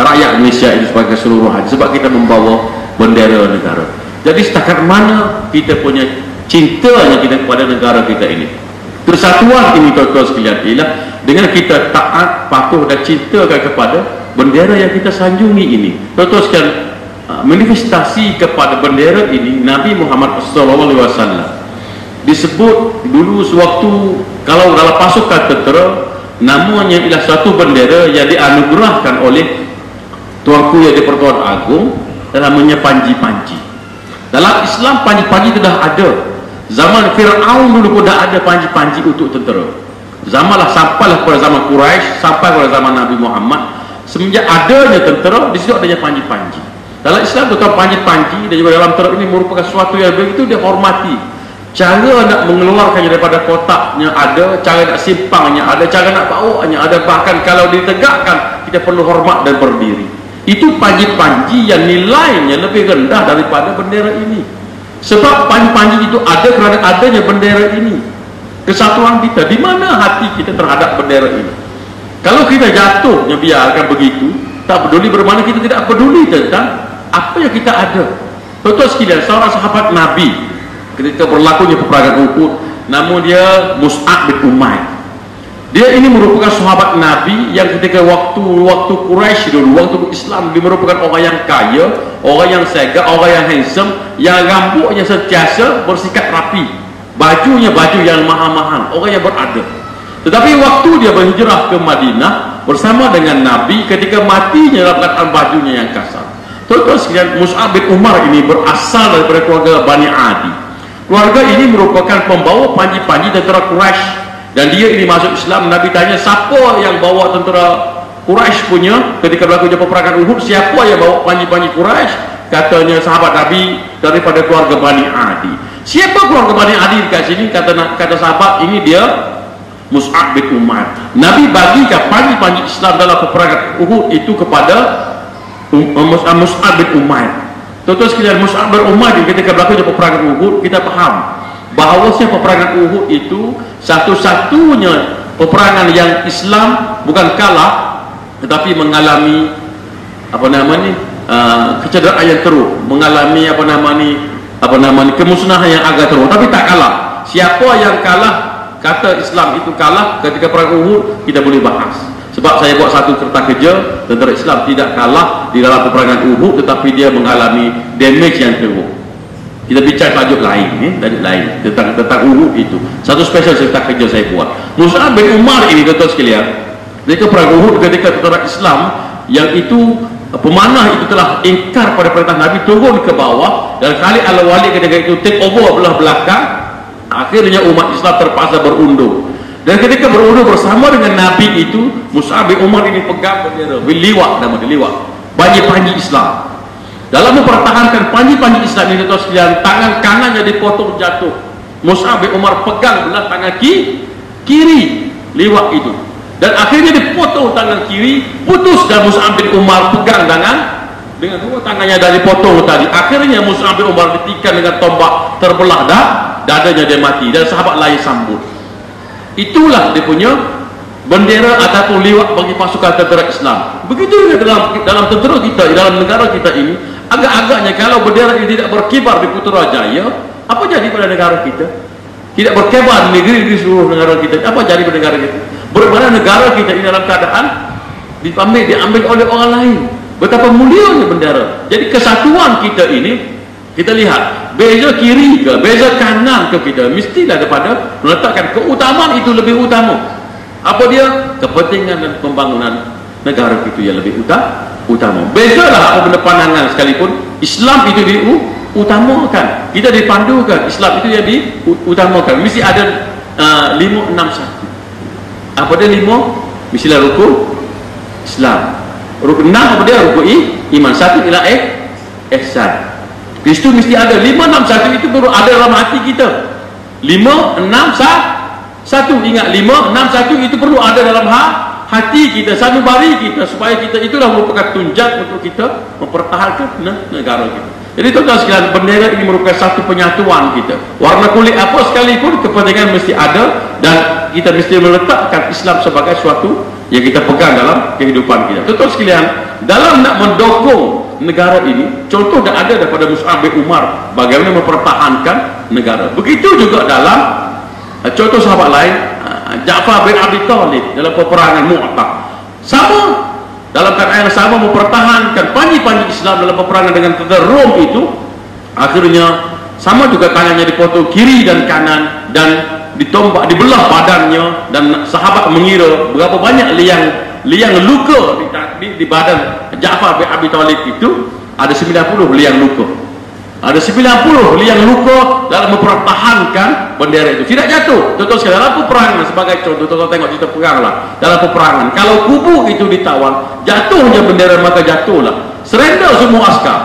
rakyat Malaysia ini sebagai keseluruhan, sebab kita membawa bendera negara. Jadi setakat mana kita punya cintanya kita kepada negara kita ini. Persatuan ini tuan-tuan sekalian ialah dengan kita taat, patuh dan cintakan kepada bendera yang kita sanjungi ini. Tuan-tuan sekalian, manifestasi kepada bendera ini Nabi Muhammad SAW disebut dulu sewaktu kalau dalam pasukan tentera, namanya ialah satu bendera yang dianugerahkan oleh Tuanku yang di-Pertuan Agong, namanya panji-panji. Dalam Islam panji-panji itu dah ada. Zaman Fir'aun dulu pun dah ada panji-panji untuk tentera. Zamanlah sampailah pada zaman Quraisy, sampai pada zaman Nabi Muhammad. Semenjak adanya tentera, di situ adanya panji-panji. Dalam Islam tentang panji-panji dan juga dalam tentera ini merupakan sesuatu yang begitu dihormati. Cara nak mengeluarkannya daripada kotaknya ada, cara nak simpangnya ada, cara nak bawanya ada, bahkan kalau ditegakkan kita perlu hormat dan berdiri. Itu panji-panji yang nilainya lebih rendah daripada bendera ini. Sebab panji-panji itu ada kerana adanya bendera ini. Kesatuan kita, di mana hati kita terhadap bendera ini? Kalau kita jatuhnya biarkan begitu, tak peduli, bermakna kita tidak peduli tentang apa yang kita ada. Tuan-tuan sekalian, seorang sahabat Nabi ketika berlakunya peperangan Uhud, namun dia Mus'ab bin Umair. Dia ini merupakan sahabat Nabi yang ketika waktu Quraisy dulu, waktu Islam, dia merupakan orang yang kaya, orang yang segak, orang yang handsome, yang rambutnya sentiasa bersikap rapi, bajunya baju yang mahal-mahal, orang yang beradab. Tetapi waktu dia berhijrah ke Madinah bersama dengan Nabi, ketika matinya dalam keadaan bajunya yang kasar. Tuan-tuan sekalian, Mus'ab bin Umar ini berasal daripada keluarga Bani Adi. Keluarga ini merupakan pembawa panji-panji tentera Quraisy, dan dia ini masuk Islam. Nabi tanya, siapa yang bawa tentera Quraisy punya ketika berlakunya peperangan Uhud, siapa yang bawa panji-panji Quraisy? Katanya sahabat Nabi daripada keluarga Bani Adi. Siapa keluarga Bani Adi dekat sini? Kata sahabat, ini dia Mus'ab bin Umair. Nabi bagikan panji-panji Islam dalam peperangan Uhud itu kepada Mus'ab bin Umair. Tuan-tuan sekalian, Mus'ab bin Umair ketika berlakunya peperangan Uhud, kita faham bahawasanya peperangan Uhud itu satu-satunya peperangan yang Islam bukan kalah, tetapi mengalami kecederaan yang teruk, mengalami kemusnahan yang agak teruk, tapi tak kalah. Siapa yang kalah, kata Islam itu kalah ketika perang Uhud, kita boleh bahas. Sebab saya buat satu kertas kerja, tentera Islam tidak kalah di dalam peperangan Uhud, tetapi dia mengalami damage yang teruk. Kita bincang tajuk lain, tentang Uhud itu. Satu special kertas kerja saya buat. Mus'ab bin Umar ini, tuan-tuan sekalian, ketika perang Uhud, ketika tentera Islam yang itu pemanah itu telah ingkar pada perintah Nabi, turun ke bawah, dan Khalid al-Walid ketika itu take over belah belakang, akhirnya umat Islam terpaksa berundur. Dan ketika berundur bersama dengan Nabi itu, Mus'ab bin Umar ini pegang bendera, liwat, nama dia liwat, panji-panji Islam. Dalam mempertahankan panji-panji Islam ini, tuan sekalian, tangan kanannya dipotong jatuh. Mus'ab bin Umar pegang belah tangan kiri liwat itu, dan akhirnya dipotong tangan kiri, putus, dan Mus'ab bin Umar pegang dengan dua tangannya dari potong tadi. Akhirnya Mus'ab bin Umar ditikam dengan tombak, terbelah dadanya, dia mati, dan sahabat lain sambut. Itulah dia punya bendera ataupun liwat bagi pasukan tentera Islam. Begitu juga dalam tentera kita, dalam negara kita ini, agak-agaknya kalau bendera ini tidak berkibar di Putrajaya, apa jadi pada negara kita? Tidak berkibar di negeri seluruh negara kita, apa jadi pada negara kita? Bermana negara kita ini dalam keadaan diambil oleh orang lain. Betapa mulianya bendera. Jadi kesatuan kita ini, kita lihat beza kiri ke beza kanan ke, kita mestilah daripada meletakkan keutamaan itu lebih utama. Apa dia? Kepentingan dan pembangunan negara itu yang lebih utama. Bezalah apa benda pandangan sekalipun, Islam itu diutamakan, kita dipandukan, Islam itu yang diutamakan. Mesti ada 5-6-1. Apa dia 5? Mestilah rukun Islam. Rukun 6 apa dia? Rukun iman. 1 ialah ihsan. Itu mesti ada 5-6-1, itu perlu ada dalam hati kita. 5-6-1, ingat 5-6-1 itu perlu ada dalam hati kita, sanubari kita, supaya kita itulah merupakan tunjang untuk kita mempertahankan negara kita. Jadi tuan-tuan sekalian, bendera ini merupakan satu penyatuan kita. Warna kulit apa sekalipun, kepentingan mesti ada, dan kita mesti meletakkan Islam sebagai suatu yang kita pegang dalam kehidupan kita. Tuan-tuan sekalian, dalam nak mendukung negara ini, contoh dah ada daripada Mus'ab bin Umar bagaimana mempertahankan negara. Begitu juga dalam contoh sahabat lain, Ja'far bin Abi Thalib dalam peperangan Mu'tah, sama dalam keadaan yang sama mempertahankan panji-panji Islam dalam peperangan dengan tentara Rom itu. Akhirnya sama juga tangannya dipotong kiri dan kanan, dan ditombak, dibelah badannya, dan sahabat mengira berapa banyak liang luka di badan Ja'far bin Abi Thalib itu. Ada 90 liang luka, ada 90 liang luka dalam mempertahankan bendera itu tidak jatuh. Tuan-tuan sekalian, dalam peperangan sebagai contoh, tuan-tuan tengok cerita perang lah. Dalam peperangan, kalau kubu itu ditawan, jatuhnya bendera maka jatuhlah, surrender semua askar.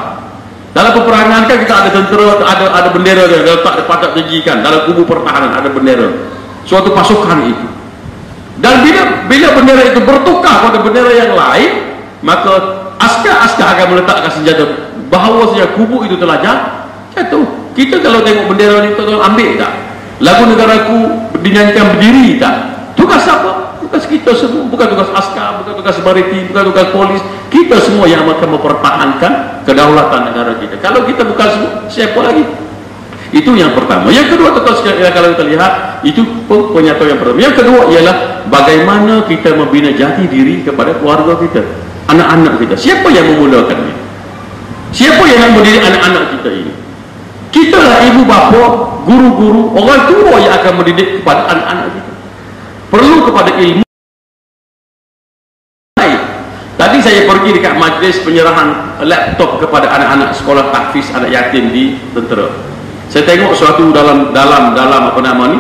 Dalam peperangan kan kita ada tentera, ada bendera dia letak patah tinggikan. Dalam kubu pertahanan ada bendera suatu pasukan itu. Dan bila bendera itu bertukar pada bendera yang lain, maka askar-askar akan meletakkan senjata. Bahawa saja kubu itu telah jatuh. Kita kalau tengok bendera ni, tuan-tuan ambil tak? Lagu negaraku dinyanyikan berdiri tak? Tugas apa? Tugas kita semua, bukan tugas askar, bukan tugas maritim, bukan tugas polis. Kita semua yang akan mempertahankan kedaulatan negara kita. Kalau kita bukan semua, siapa lagi? Itu yang pertama. Yang kedua, tuan-tuan sekalian, kalau kita lihat, itu penyatuan yang pertama. Yang kedua ialah bagaimana kita membina jati diri kepada keluarga kita, anak-anak kita. Siapa yang memulakannya? Siapa yang nak mendidik anak-anak kita ini? Kita lah ibu bapa, guru-guru, orang tua yang akan mendidik kepada anak-anak kita. Perlu kepada ilmu. Tadi saya pergi dekat majlis penyerahan laptop kepada anak-anak sekolah tahfiz anak yatim di tentera. Saya tengok suatu dalam apa nama ni,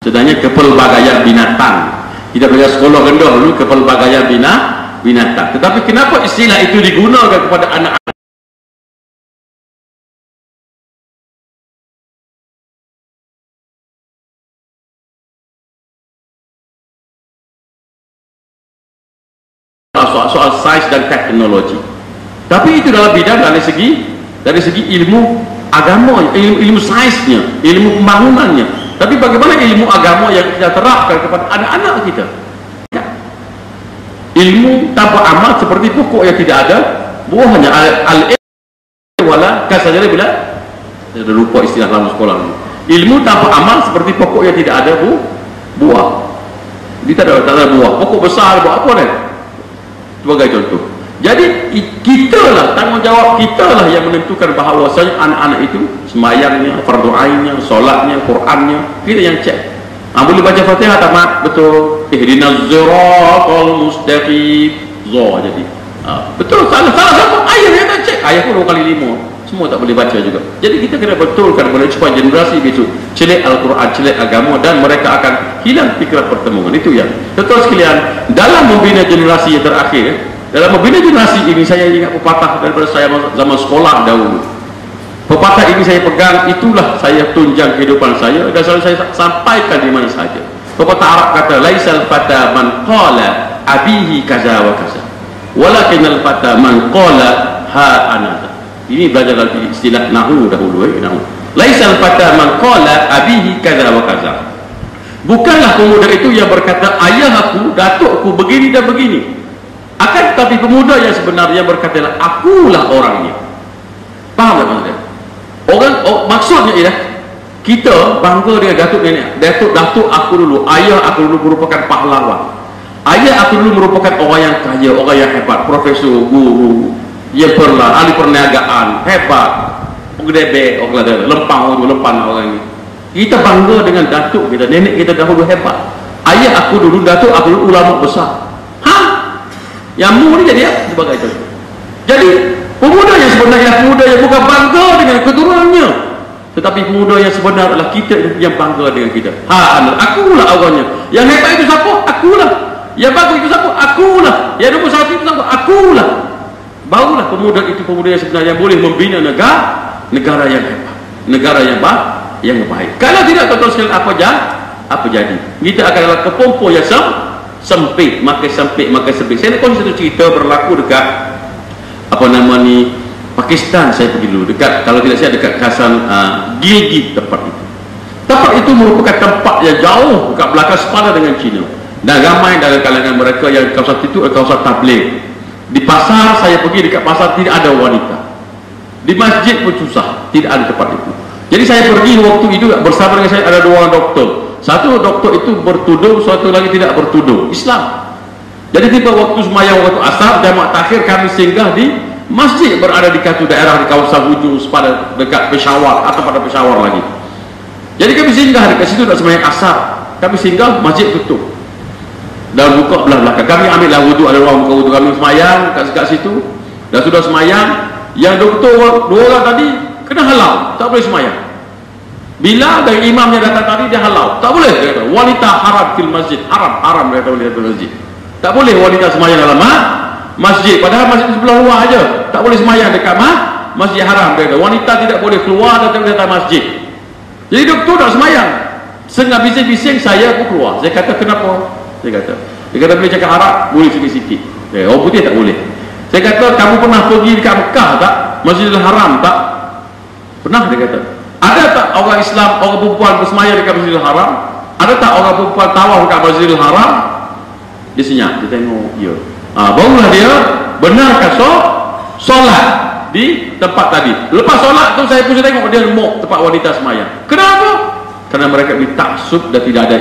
sebenarnya kepelbagaian binatang. Kita belajar sekolah rendah dulu kepelbagaian binatang. Tetapi kenapa istilah itu digunakan kepada anak-anak? Soal sains dan teknologi. Tapi itu dalam bidang dari segi ilmu agama, ilmu sainsnya, ilmu pembangunannya. Tapi bagaimana ilmu agama yang kita terapkan kepada anak-anak kita? Ya. Ilmu tanpa amal seperti pokok yang tidak ada buahnya. Al-ilmu wala kasajara bila ada lupa istilah dalam sekolah. Ilmu tanpa amal seperti pokok yang tidak ada buah. Dia tak ada buah. Pokok besar buah apa dah? Sebagai contoh. Jadi kitalah, tanggungjawab kitalah yang menentukan bahawasanya anak-anak itu semayangnya, fardu ainnya, solatnya, Qurannya, kita yang cek. Boleh baca Fatihah tak mak? Betul. Ihdinas siratal mustaqim. Jadi betul. Salah satu ayat yang tak cek. Ayat pun 2 kali 5. Semua tak boleh baca juga. Jadi kita kena betulkan supaya generasi besok celik Al-Quran, celik agama, dan mereka akan hilang fikiran pertemuan. Itu yang betul sekalian. Dalam membina generasi yang terakhir, dalam membina generasi ini, saya ingat pepatah daripada saya zaman sekolah dahulu. Pepatah ini saya pegang, itulah saya tunjang kehidupan saya dan selalu saya sampaikan di mana saja. Pepatah Arab kata, laisal fata man qala abihi kaza wa kaza, walakinal fata man qala ha ana. Ini belajar dari istilah nahwu dahulu. Nahwu. Laisal fata man qala abihi kaza wa kaza. Bukanlah pemuda itu yang berkata ayah aku, datukku begini dan begini. Akan tetapi pemuda yang sebenarnya berkatalah akulah orangnya. Faham tak maksudnya? Maksudnya ialah kita bangga dengan datuk nenek. Datuk aku dulu, ayah aku dulu merupakan pahlawan. Ayah aku dulu merupakan orang yang kaya, orang yang hebat, profesor, guru, yang pernah ahli perniagaan, hebat, pegedebek, orang kata lempang orang ini. Kita bangga dengan datuk kita, nenek kita dahulu hebat. Ayah aku dulu, datuk aku dulu ulama besar. Yang mu ni jadi apa? Sebagai contoh. Jadi pemuda yang sebenarnya pemuda yang bukan bangga dengan keturunannya, tetapi pemuda yang sebenar adalah kita yang bangga dengan kita. Akulah awalnya. Yang hebat itu siapa? Akulah. Yang bagus itu siapa? Akulah. Yang nombor 1 itu siapa? Akulah. barulah pemuda itu pemuda yang sebenarnya boleh membina negara yang hebat, negara yang baik. Kalau tidak, tuan-tuan sekalian, apa jadi? Kita akan dalam kepompo yang sempit, makin sempit. Saya nak kongsi satu cerita berlaku dekat Pakistan. Saya pergi dulu dekat, kalau tidak saya dekat kawasan Gilgit. Tempat itu merupakan tempat yang jauh dekat belakang sepadan dengan China, dan ramai dalam kalangan mereka yang kawasan itu adalah kawasan tabligh. Di pasar, saya pergi dekat pasar, tidak ada wanita. Di masjid pun susah, tidak ada tempat itu. Jadi saya pergi waktu itu bersama dengan saya ada 2 orang doktor. Satu doktor itu bertudung, satu lagi tidak bertudung, Islam. Jadi tiba waktu semayang, waktu asar, jamaah takhir, kami singgah di masjid berada di satu daerah di kawasan hujung sepadan dekat Peshawar atau pada Peshawar lagi. Jadi kami singgah dekat situ nak semayang asar. Kami singgah, masjid tutup dan buka belah belakang. Kami ambillah wuduk, ada ruang buka wuduk, kami semayang kat situ. Dan sudah semayang, yang doktor 2 orang tadi kena halau, tak boleh semayang. Bila dari imamnya datang tadi, dia halau, tak boleh, dia kata, wanita haram fil masjid, haram dia kata boleh dalam masjid, tak boleh wanita semayang dalam masjid. Padahal masjid di sebelah luar aja, tak boleh semayang dekat masjid haram. Dia kata wanita tidak boleh keluar datang masjid. Jadi doktor tak semayang, setengah bising-bising, saya pun keluar. Saya kata, kenapa? Dia kata boleh cakap Arab, boleh sikit-sikit. Orang putih tak boleh. Saya kata, kamu pernah pergi dekat Mekah tak? Masjidil Haram tak? Pernah, dia kata. Ada tak orang Islam, orang perempuan bersemayam dekat Masjidil Haram? Ada tak orang perempuan tawaf dekat Masjidil Haram? Dia senyap, dia tengok, ya. Barulah dia benarkan solat di tempat tadi. Lepas solat tu saya pun tengok dia lemuk tempat wanita semayang. Kenapa? Karena mereka ditaksub dan tidak ada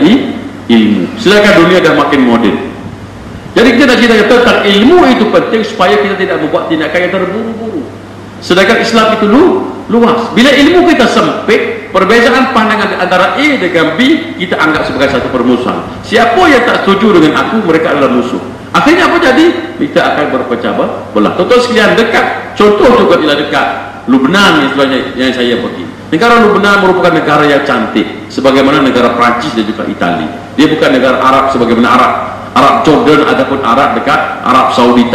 ilmu. Sedangkan dunia dah makin moden. Jadi kita nak cerita tentang ilmu itu penting supaya kita tidak membuat tindakan yang terburu-buru. Sedangkan Islam itu luas. Bila ilmu kita sempit, perbezaan pandangan antara A dengan B kita anggap sebagai satu permusuhan. Siapa yang tak setuju dengan aku, mereka adalah musuh. Akhirnya apa jadi? Kita akan berpecah belah. Contoh sekalian dekat, contoh juga bila dekat Lubnan yang saya pergi. Negara Lubnan merupakan negara yang cantik, sebagaimana negara Perancis dan juga Itali. Dia bukan negara Arab sebagaimana Arab Jordan ataupun Arab dekat Arab Saudi.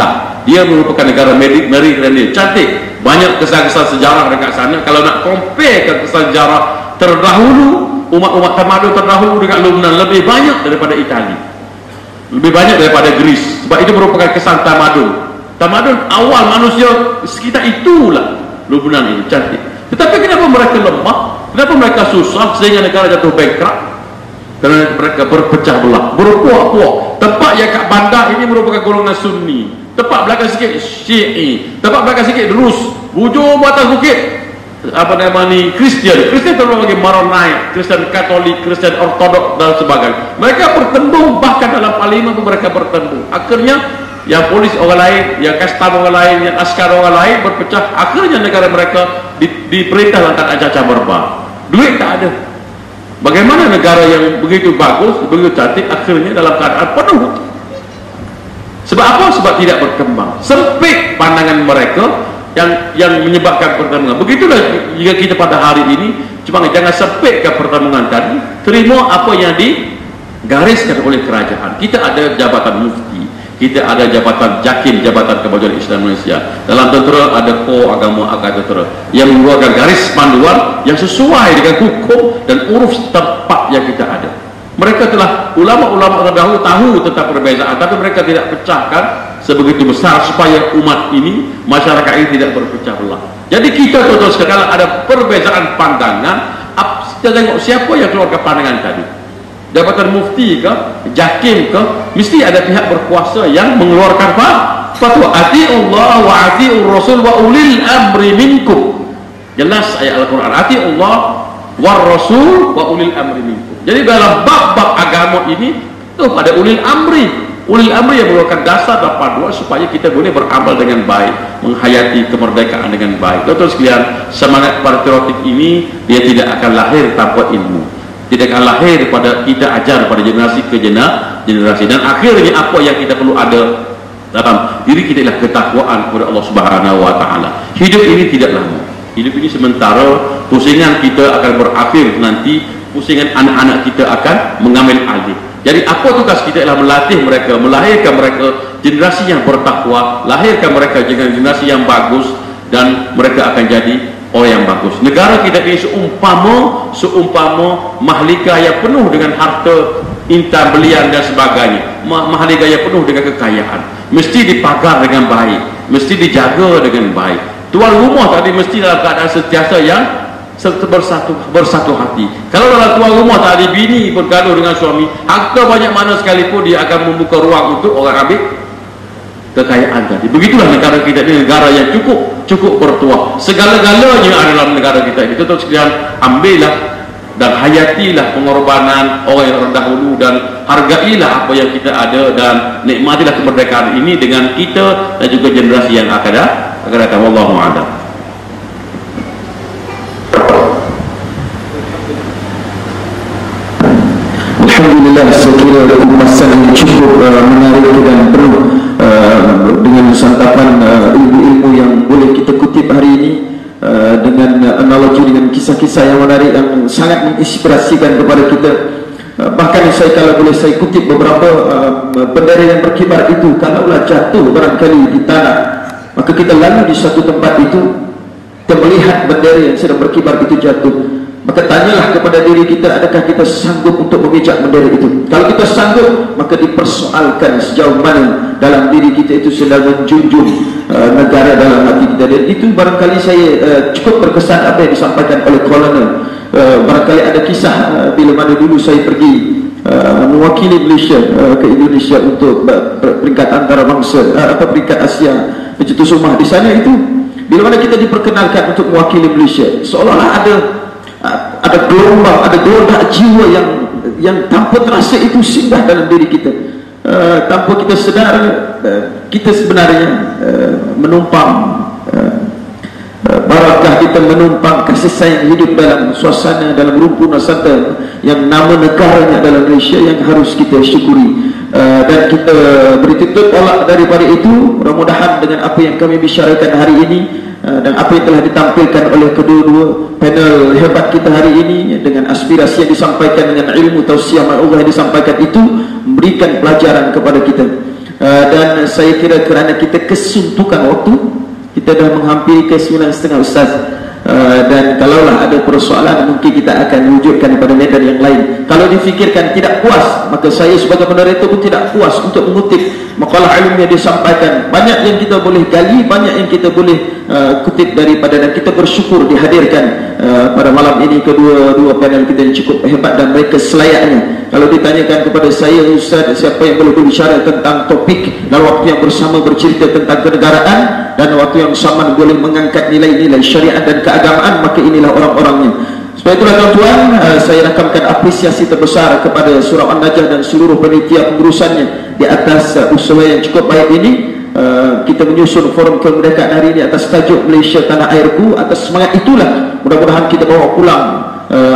Dia merupakan negara Mediterranean, cantik, banyak kesan-kesan sejarah dekat sana. Kalau nak compare kesan sejarah terdahulu, umat-umat tamadun terdahulu dekat Lubnan lebih banyak daripada Itali, lebih banyak daripada Greece. Sebab itu merupakan kesan tamadun awal manusia sekitar itulah Lubnan ini cantik. Tetapi kenapa mereka lemah? Kenapa mereka susah sehingga negara jatuh bankrupt? Kerana mereka berpecah belah, berpuak-puak. Tempat yang kat bandar ini merupakan golongan Sunni, tempat belakang sikit Syi'i, tempat belakang sikit Rus, hujung atas bukit Kristian terlalu bagi Maronite, Kristian Katolik, Kristian Ortodok dan sebagainya. Mereka bertembung, bahkan dalam parlimen pun mereka bertembung. Akhirnya yang polis orang lain, yang kastam orang lain, yang askar orang lain berpecah. Akhirnya negara mereka diperintah dalam keadaan cacat berba. Duit tak ada. Bagaimana negara yang begitu bagus, begitu cantik, akhirnya dalam keadaan penuh. Sebab apa? Sebab tidak berkembang. Sempit pandangan mereka yang menyebabkan pertembungan. Begitulah jika kita pada hari ini, cuma jangan sempitkan pertembungan tadi. Terima apa yang digariskan oleh kerajaan. Kita ada jabatan mufti, kita ada jabatan JAKIM, Jabatan Kemajuan Islam Malaysia. Dalam tentera ada Ko Agama Agama Tentera yang mengeluarkan garis panduan yang sesuai dengan hukum dan uruf tempat yang kita ada. Mereka telah, ulama-ulama terdahulu tahu tentang perbezaan, tapi mereka tidak pecahkan sebegitu besar supaya umat ini, masyarakat ini tidak berpecah belah. Jadi kita tuan-tuan sekalian, ada perbezaan pandangan. Kita tengok siapa yang keluarkan pandangan tadi. Jabatan mufti ke, JAKIM ke, mesti ada pihak berkuasa yang mengeluarkan fatwa. Ati'ullah wa ati'ur rasul wa ulil amri minkum. Jelas ayat Al-Quran. Ati'ullah wa rasul wa ulil amri minkum. Jadi dalam bab-bab agama ini tuh pada ulil amri yang merupakan dasar dan panduan supaya kita boleh beramal dengan baik, menghayati kemerdekaan dengan baik. Tuan-tuan sekalian, semangat patriotik ini dia tidak akan lahir tanpa ilmu, tidak akan lahir pada kita ajar pada generasi ke generasi. Dan akhirnya apa yang kita perlu ada dalam diri kita adalah ketakwaan kepada Allah Subhanahu wa taala. Hidup ini tidak lama, hidup ini sementara. Pusingan kita akan berakhir nanti, pusingan anak-anak kita akan mengambil alih. Jadi apa tugas kita adalah melatih mereka, melahirkan mereka generasi yang bertakwa, lahirkan mereka dengan generasi yang bagus, dan mereka akan jadi orang yang bagus. Negara kita ini seumpama mahlika yang penuh dengan harta intan belian dan sebagainya, mahlika yang penuh dengan kekayaan, mesti dipagar dengan baik, mesti dijaga dengan baik. Tuan rumah tadi mesti dalam keadaan sentiasa yang bersatu hati. Kalau dalam tuan rumah tadi bini bergaduh dengan suami, harta banyak mana sekalipun dia akan membuka ruang untuk orang ambil kekayaan tadi. Begitulah negara kita ini, negara yang cukup bertuah. Segala-galanya adalah negara kita ini. Tuan sekalian, ambillah dan hayatilah pengorbanan orang yang terdahulu, dan hargailah apa yang kita ada, dan nikmatilah kemerdekaan ini dengan kita dan juga generasi yang akan datang. Wallahu a'lam. Alhamdulillah, saya kira ulasan yang cukup menarik dan penuh dengan santapan ilmu-ilmu yang boleh kita kutip hari ini, dengan analogi, dengan kisah-kisah yang menarik yang sangat menginspirasikan kepada kita. Bahkan saya, kalau boleh saya kutip beberapa bendera yang berkibar itu, kalaulah jatuh barangkali di tanah, maka kita lalu di satu tempat itu, kita melihat bendera yang sedang berkibar itu jatuh, maka tanyalah kepada diri kita, adakah kita sanggup untuk memijak bendera itu? Kalau kita sanggup, maka dipersoalkan sejauh mana dalam diri kita itu sedang menjunjung negara dalam hati kita. Dan itu barangkali saya cukup berkesan apa yang disampaikan oleh kolonel. Barangkali ada kisah bila mana dulu saya pergi mewakili Malaysia ke Indonesia untuk peringkat antarabangsa atau peringkat Asia pencetus rumah. Di sana itu, bila mana kita diperkenalkan untuk mewakili Malaysia, seolah-olah ada gelombang, ada gelombang jiwa yang tanpa terasa itu singgah dalam diri kita, tanpa kita sedar. Kita sebenarnya menumpang barakah, kita menumpang kasih sayang hidup dalam suasana, dalam rumpun nusantara yang nama negaranya adalah Malaysia, yang harus kita syukuri. Dan kita bertutup tolak daripada itu. Mudah-mudahan dengan apa yang kami bicarakan hari ini, dan apa yang telah ditampilkan oleh kedua-dua panel hebat kita hari ini, dengan aspirasi yang disampaikan, dengan ilmu tausiah ma'ullah yang disampaikan itu, memberikan pelajaran kepada kita. Dan saya kira kerana kita kesuntukan waktu, kita dah menghampiri ke 9.30 Ustaz, dan kalaulah ada persoalan, mungkin kita akan wujudkan pada medan yang lain. Kalau difikirkan tidak puas, maka saya sebagai moderator pun tidak puas untuk mengutip makalah ilmu yang disampaikan. Banyak yang kita boleh gali, banyak yang kita boleh kutip daripada, dan kita bersyukur dihadirkan pada malam ini kedua panel kita yang cukup hebat, dan mereka selayaknya. Kalau ditanyakan kepada saya, Ustaz, siapa yang boleh berbicara tentang topik dan waktu yang bersama bercerita tentang kenegaraan, dan waktu yang sama boleh mengangkat nilai-nilai syariat dan keagamaan, maka inilah orang-orangnya. Sebab itulah tuan-tuan, saya rakamkan apresiasi terbesar kepada Surau An-Najah dan seluruh panitia pengurusannya di atas usaha yang cukup baik ini. Kita menyusun forum kemerdekaan hari ini atas tajuk Malaysia Tanah Airku. Atas semangat itulah mudah-mudahan kita bawa pulang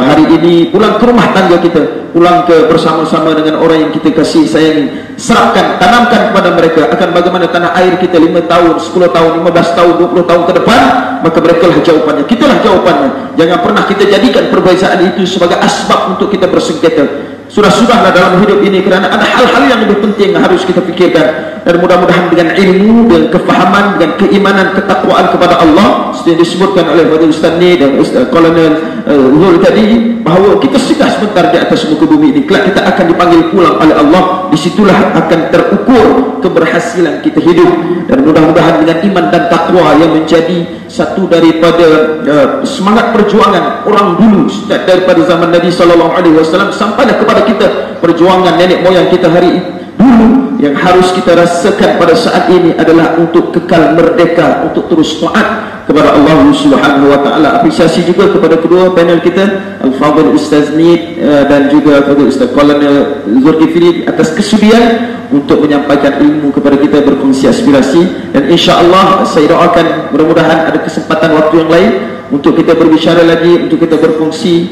hari ini, pulang ke rumah tangga kita, pulang ke bersama-sama dengan orang yang kita kasih sayangi. Serapkan, tanamkan kepada mereka akan bagaimana tanah air kita 5 tahun, 10 tahun, 15 tahun, 20 tahun ke depan, maka mereka lah jawapannya, kita lah jawapannya. Jangan pernah kita jadikan perbezaan itu sebagai asbab untuk kita bersengketa. Sudah-sudahlah dalam hidup ini, kerana ada hal-hal yang lebih penting yang harus kita fikirkan. Dan mudah-mudahan dengan ilmu, dengan kefahaman, dengan keimanan, ketakwaan kepada Allah, seperti yang disebutkan oleh Fadil Ustaz ni dan Kolonel Zul tadi, bahawa kita singgah sebentar di atas muka bumi ini, kelak kita akan dipanggil pulang oleh Allah. Disitulah akan terukur keberhasilan kita hidup. Dan mudah-mudahan dengan iman dan takwa yang menjadi satu daripada semangat perjuangan orang dulu, daripada zaman Nabi SAW sampailah kepada kita, perjuangan nenek moyang kita hari dulu, yang harus kita rasakan pada saat ini adalah untuk kekal merdeka, untuk terus taat kepada Allah Subhanahu wa taala. Apresiasi juga kepada kedua panel kita, Al-Fadhil Ustaz Nid dan juga Fadil Ustaz Kolonel Zulkifli, atas kesudian untuk menyampaikan ilmu kepada kita, berkongsi aspirasi. Dan insya-Allah saya doakan mudah-mudahan ada kesempatan waktu yang lain untuk kita berbicara lagi, untuk kita berkongsi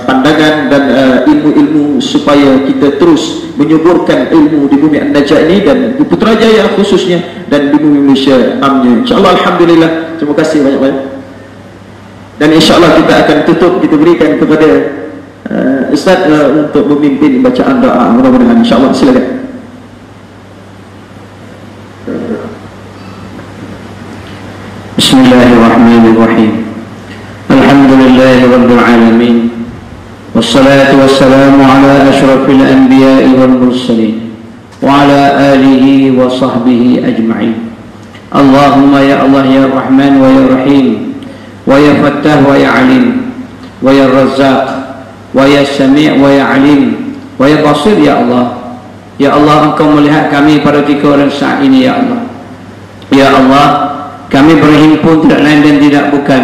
pandangan dan ilmu-ilmu, supaya kita terus menyuburkan ilmu di bumi An-Najah ini, dan di Putrajaya khususnya, dan di bumi Malaysia amnya. InsyaAllah, alhamdulillah. Terima kasih banyak-banyak. Dan insyaAllah kita akan tutup, kita berikan kepada Ustaz untuk memimpin bacaan doa. Mudah-mudahan insyaAllah. Silakan. والصلاة والسلام على أشرف الأنبياء والمرسلين وعلى آله وصحبه أجمعين. اللهم يا الله يا رحمن ويا رحيم ويا فتاح ويا عليم ويا رزاق ويا سميع ويا عليم ويا basir ya Allah. Ya Allah, Engkau melihat kami pada ketika orang saat ini ya Allah. Ya Allah, kami berhimpun tidak lain dan tidak bukan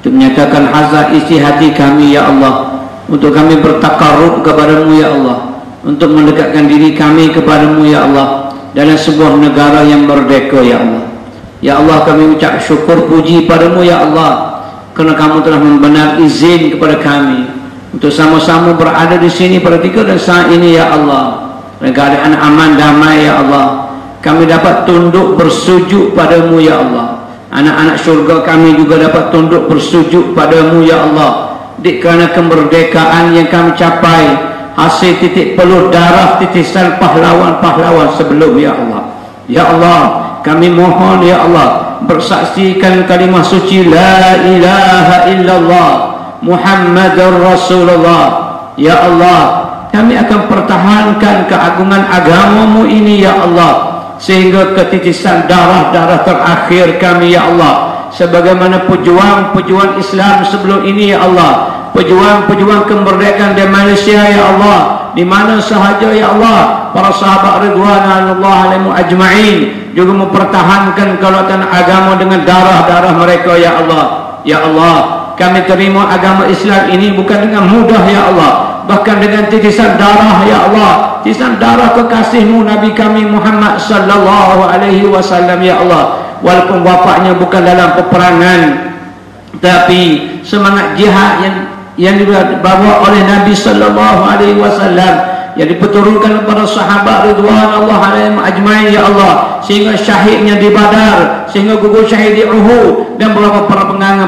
untuk menyatakan hazard isi hati kami ya Allah, untuk kami bertakarrub kepadamu ya Allah, untuk mendekatkan diri kami kepadamu ya Allah dalam sebuah negara yang merdeka ya Allah. Ya Allah, kami ucap syukur puji padamu ya Allah, kerana kamu telah membenar izin kepada kami untuk sama-sama berada di sini pada ketika dan saat ini ya Allah. Dalam keadaan aman damai ya Allah, kami dapat tunduk bersujud padamu ya Allah. Anak-anak syurga kami juga dapat tunduk bersujud padamu ya Allah, kerana kemerdekaan yang kami capai hasil titik peluh darah titisan pahlawan-pahlawan sebelum ya Allah. Ya Allah, kami mohon ya Allah bersaksikan kalimah suci la ilaha illallah Muhammadur Rasulullah. Ya Allah, kami akan pertahankan keagungan agamamu ini ya Allah, sehingga ketitisan darah-darah terakhir kami ya Allah, sebagaimana pejuang-pejuang Islam sebelum ini ya Allah, pejuang-pejuang kemerdekaan di Malaysia ya Allah, di mana sahaja ya Allah para sahabat ridwanullah alaihim ajma'in juga mempertahankan kedaulatan agama dengan darah-darah mereka ya Allah. Ya Allah, kami terima agama Islam ini bukan dengan mudah ya Allah, bahkan dengan titisan darah ya Allah, titisan darah kekasihmu Nabi kami Muhammad sallallahu alaihi wasallam ya Allah. Walaupun bapaknya bukan dalam peperangan, tapi semangat jihad yang dibawa oleh Nabi sallallahu alaihi wasallam yang dipeturunkan kepada sahabat ridwanullah alaihim ajmain ya Allah, sehingga syahidnya di Badar, sehingga gugur syahid di Uhud dan beberapa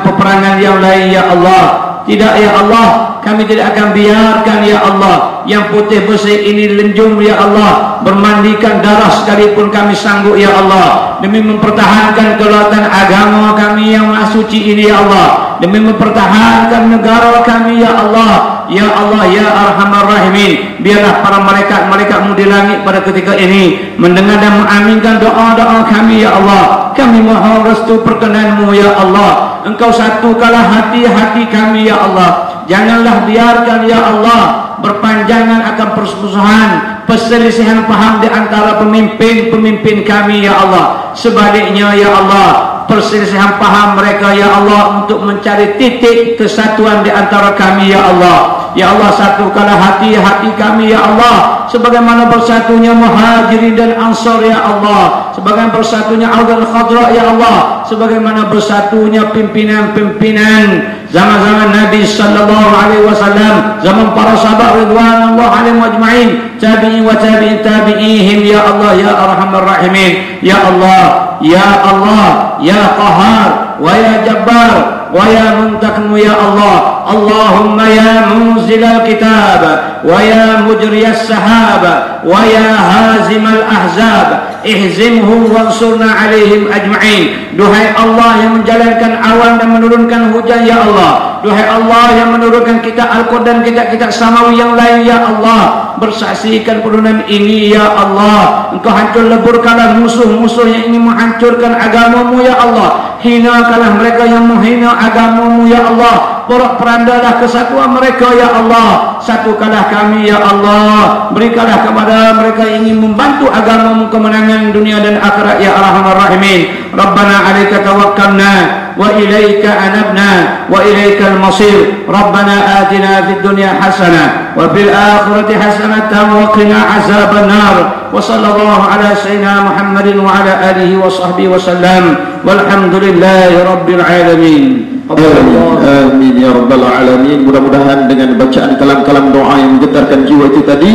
peperangan yang lain ya Allah. Tidak ya Allah, kami tidak akan biarkan ya Allah yang putih bersih ini lenjung ya Allah, bermandikan darah sekalipun kami sanggup ya Allah, demi mempertahankan kedaulatan agama kami yang maha suci ini ya Allah, demi mempertahankan negara kami ya Allah. Ya Allah ya Arhamar Rahimin, biarlah para malaikat-malaikatmu di langit pada ketika ini mendengar dan mengaminkan doa-doa kami ya Allah. Kami mohon restu perkenanmu ya Allah. Engkau satukanlah hati-hati kami ya Allah. Janganlah biarkan ya Allah berpanjangan akan perselisihan, perselisihan paham di antara pemimpin-pemimpin kami ya Allah. Sebaliknya ya Allah, perselisihan paham mereka ya Allah untuk mencari titik kesatuan di antara kami ya Allah. Ya Allah, satukanlah hati-hati kami ya Allah, sebagaimana bersatunya Muhajirin dan Ansar ya Allah, sebagaimana bersatunya Aus dan Khazraj ya Allah, sebagaimana bersatunya pimpinan-pimpinan zaman-zaman Nabi sallallahu alaihi wasallam, zaman para sahabat ridwanullah alaihim ajma'in, tabi'in wa tabi'in tabi'ihim ya Allah ya Arhamar Rahimin. Ya Allah, ya Allah, ya Qahhar wa ya Jabbar wa ya Muntakim ya Allah. Allahumma ya munzilal kitab wa ya mujriyas sahab wa ya hazimal ahzab ihzimhum wansurna alaihim ajma'in. Duhai Allah yang menjalankan awan dan menurunkan hujan ya Allah, duhai Allah yang menurunkan kitab Al-Quran, kitab-kitab samawi yang lain ya Allah, bersaksikan penurunan ini ya Allah. Engkau hancur leburkanlah musuh-musuh yang ingin menghancurkan agamamu ya Allah, hinakanlah mereka yang menghina agamamu ya Allah, porak-porandalah kesatuan mereka ya Allah, satukanlah kami ya Allah, berikanlah kepada mereka yang ingin membantu agamamu kemenangan dunia dan akhirat ya Arhamar Rahimin. Rabbana 'alaika tawakkalna wa ilaika anabna wa ilaikal masir. Rabbana atina fid dunya hasanah wa fil akhirati hasanatan wa qina azaban nar. Wa sallallahu ala sayyidina Muhammadin wa ala alihi wa sahbihi wa sallam. Walhamdulillahi rabbil alamin. Amin ya rabbal alamin. Mudah-mudahan dengan bacaan kalam-kalam doa yang menggetarkan jiwa itu tadi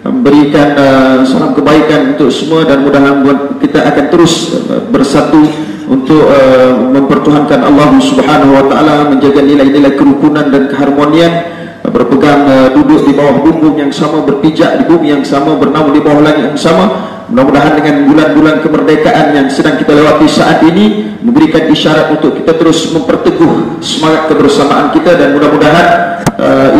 memberikan salam kebaikan untuk semua, dan mudah-mudahan kita akan terus bersatu untuk mempertuhankan Allah Subhanahu wa taala, menjaga nilai-nilai kerukunan dan keharmonian, berpegang duduk di bawah bumbung yang sama, berpijak di bumi yang sama, bernaung di bawah langit yang sama. Mudah-mudahan dengan bulan-bulan kemerdekaan yang sedang kita lewati saat ini, memberikan isyarat untuk kita terus memperteguh semangat kebersamaan kita, dan mudah-mudahan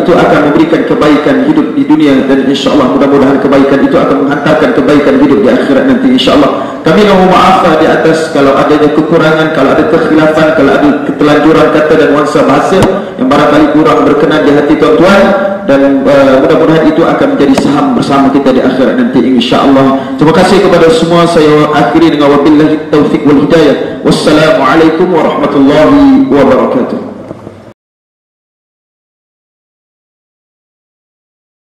itu akan memberikan kebaikan hidup di dunia, dan insyaAllah mudah-mudahan kebaikan itu akan menghantarkan kebaikan hidup di akhirat nanti insyaAllah. Kami mohon maaf di atas kalau adanya kekurangan, kalau ada kekhilafan, kalau ada ketelanjuran kata dan nuansa bahasa yang barangkali kurang berkenan di hati tuan-tuan, dan mudah-mudahan itu akan menjadi saham bersama kita di akhirat nanti insyaAllah. Terima kasih kepada semua. Saya akhiri dengan wabillahi taufiq wal hidayah. Wassalamualaikum warahmatullahi wabarakatuh.